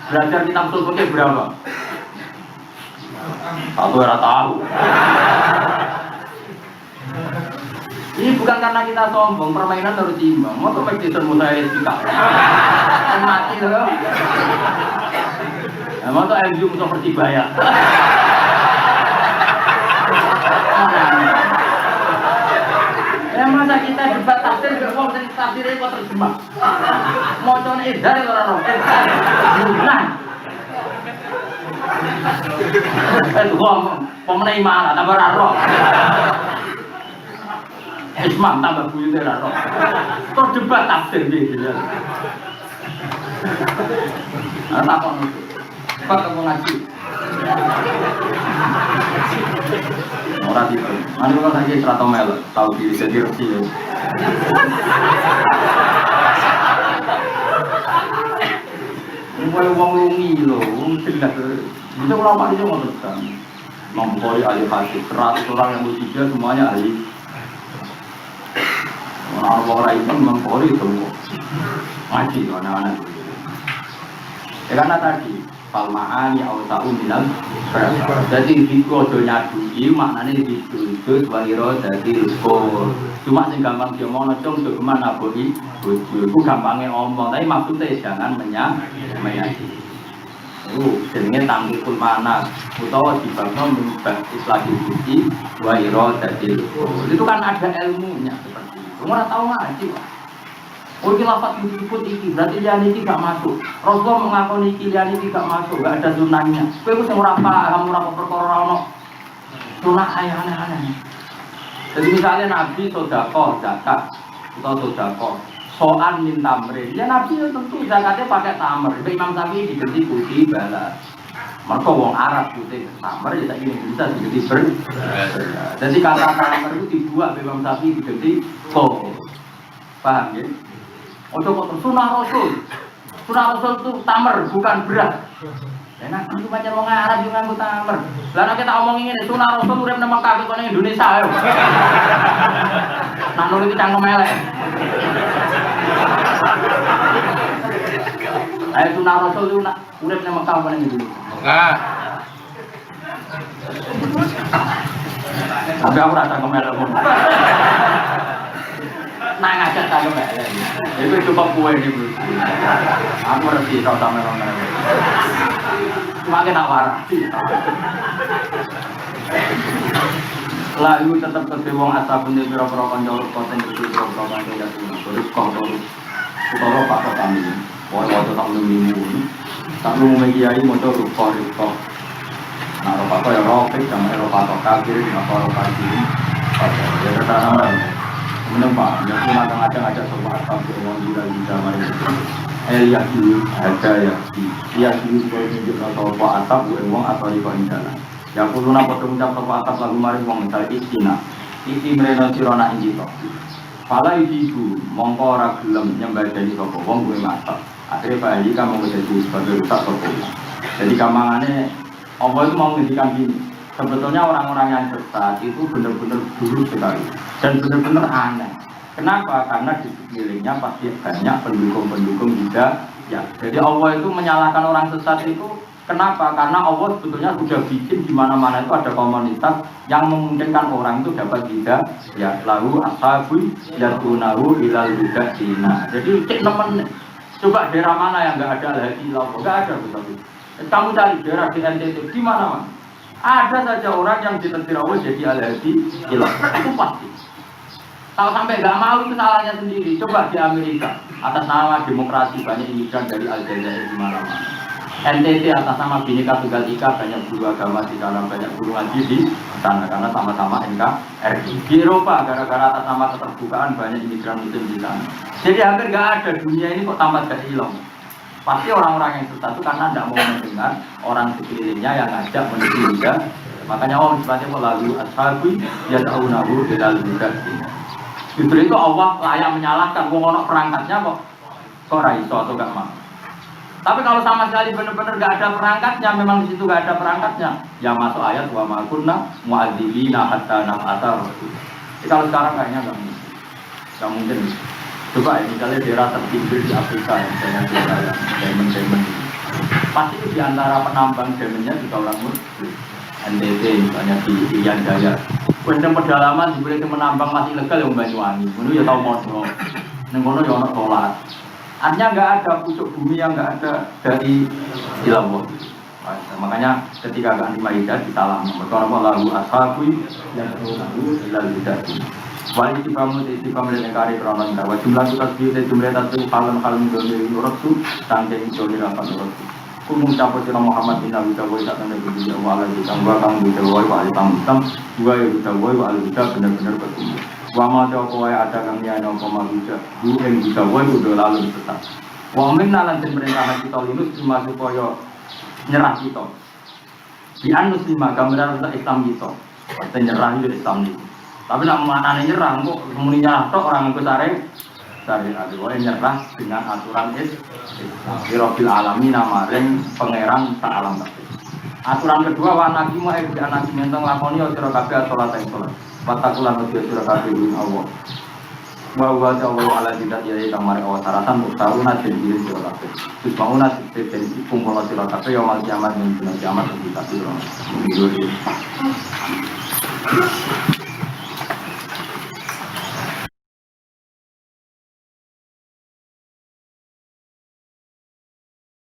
Belajar kitab usul fikih berapa? Satu era tahu. Ini bukan karena kita sombong, permainan harus imbang. Mau tuh Magdison Musair kita mati loh. Mau tuh MU musuh Persibaya. Ya masa kita debat tafsir gak mau jadi tafsirnya kok terjemah. Mau coba edar ya orang nah. Itu pemenang mana tambah raro. Ismam tambah buyute raro. Terus debat tafsir gitu ya. Ana apa itu? Kok kamu ngaji? Orang itu, anu kan lagi serata melek, tahu diri sendiri sih. Mulai uang lungi loh, tidak. Bisa ulama itu mengatakan, membuat ahli hadis 100 orang yang bertiga semuanya ahli. Orang-orang itu membuat itu ngaji anak-anak. Ya karena tadi. Palma'ani awsa'u minal jadi dikodo nyadui maknanya dituntut waliro jadi ruskul cuma yang gampang dia mau ngecong dokumen naboi bojo itu gampangnya omong tapi maksudnya jangan menyakiti jenenge tangkikul manas utawa dibangno mengubah islahil budi waliro jadi ruskul itu kan ada ilmunya seperti itu orang tahu ngaji oh ini lapat disebut iki, berarti lian iki gak masuk. Rasulullah mengakoni iki lian iki gak masuk, gak ada sunahnya. Kowe ku sing ora paham ora perkara ono sunah aneh-aneh. Jadi misalnya Nabi sedekah zakat atau sedekah soal min tamrin. Ya Nabi tentu zakatnya pakai tamr. Imam Syafi'i diganti putih balas. Mereka wong Arab putih tamr ya tak ini bisa diganti ber. Jadi kata tamr itu dibuat Imam Syafi'i diganti ko. Paham ya? Ojo kok sunah Rasul. Sunah Rasul itu tamer bukan berat. Enak itu macam wong Arab juga nganggo tamer. Lah nek kita omong ngene sunah Rasul urip nang Mekah kok ning Indonesia ayo. Nah nang iki cangkem elek. Ayo sunah Rasul itu nak urip nang Mekah kok ning Indonesia. Enggak. Tapi aku rasa cangkem elek. Nah ngajak saya mbak itu cukup kue nih bu. Aku resih kalau sama orang-orang. Semakin awara. Lalu tetap kedewong asabun di pira-pira kanca koten iki pira-pira kanca ya terus kok Pak kami. Wae tak lumimu. Tak lumimu kiai moco rupa. Nah, Pak ya rofik dan Pak kafir, Pak kafir. Ya tertanam. Menempa, yang cuma ngajak-ngajak semua kafir wong gila mari. Elia dulu ada ya. Dia dulu menunjuk atau atap wong atau di jalan. Ya kulo napa ngucap apa atap lagu mari wong misal istina. Iki mrene sirana injito. Pala ibu mongko ora gelem nyembadani sapa wong kuwi atap. Akhire bayi kamu menjadi sebagai rusak sapa. Jadi kamangane Allah itu mau ngendikan gini. Sebetulnya orang-orang yang sesat itu benar-benar buruk sekali dan benar-benar aneh. Kenapa? Karena di sekelilingnya pasti banyak pendukung-pendukung juga. Ya, jadi Allah itu menyalahkan orang sesat itu. Kenapa? Karena Allah sebetulnya sudah bikin di mana-mana itu ada komunitas yang memungkinkan orang itu dapat tidak. Ya, lalu ashabul yadunahu ilal hudatina. Jadi cek temen. Coba daerah mana yang nggak ada lagi lalu nggak ada betul. Kamu cari daerah di NTT di mana? Ada saja orang yang ditentir Allah jadi al-hadi ilah. Itu pasti. Kalau sampai nggak mau itu salahnya sendiri. Coba di Amerika atas nama demokrasi banyak imigran dari Aljazair di mana-mana. NTT atas nama Bhinneka Tunggal Ika banyak guru agama di sana, banyak guru ngaji di sana karena sama-sama NKRI. Di Eropa gara-gara atas nama keterbukaan banyak imigran muslim di sana. Jadi hampir nggak ada dunia ini kok tamat dari hilang. Pasti orang-orang yang sesat itu karena tidak mau mendengar orang sekelilingnya yang ngajak menuju juga. Makanya Allah sebutnya lalu ashabi yad'unahu ilal huda. Justru itu Allah layak menyalahkan wong ono perangkatnya kok ora iso atau gak mau. Tapi kalau sama sekali benar-benar gak ada perangkatnya, memang di situ gak ada perangkatnya, ya masuk ayat wa ma kunna mu'adzibina hatta nab'atsa rasul. Kalau sekarang kayaknya nggak mungkin. Coba ya, misalnya daerah terpinggir di Afrika yang misalnya daerah diamond, pasti di antara penambang diamondnya juga orang Muslim. NTT misalnya di Irian Jaya. Kemudian pedalaman diberi menambang masih ilegal yang Banyuwangi. Menurut ya tahu mono, nengono ya ono sholat. Artinya nggak ada pucuk bumi yang nggak ada dari ilmu. Makanya ketika ganti Maidah ditalam. Berkorban lalu ashabi yang lalu ilal hidayah. Wali tibamu lekari kronon dawa jumlah kita sendiri jumlah tadi kalem dari Rasul tanggung jawab rapat Rasul. Kumum capo sira Muhammad bin Abi Dawud tak tanda budi wala di tangwa kang budi wa ali tamusam dua ya Dawud wa ali benar-benar bertumbuh. Wa ma ta apa wae ada kang yana apa mabuja bu ing Dawud udah lalu tetap. Wa minna lan perintah kita linus cuma supaya nyerah kita. Di anus lima gambaran Islam kita. Artinya nyerah itu Islam itu. Tapi nak maknanya nyerah, kok muni nyerah tok orang itu syariat itu nyerah dengan aturan Rabbil alamin maring pangeran sak alam kabeh. Aturan kedua wa nabi mau di anak mentong lakoni sira kabeh salat ing salat. Watakulan uti sira kabeh ing Allah. Wa ta'ala ala tidak ya kang mari awasaratan mutaruna diri sira kabeh. Terus bangunlah den kumpul sira kabeh ya mal kiamat ning kiamat kita sira.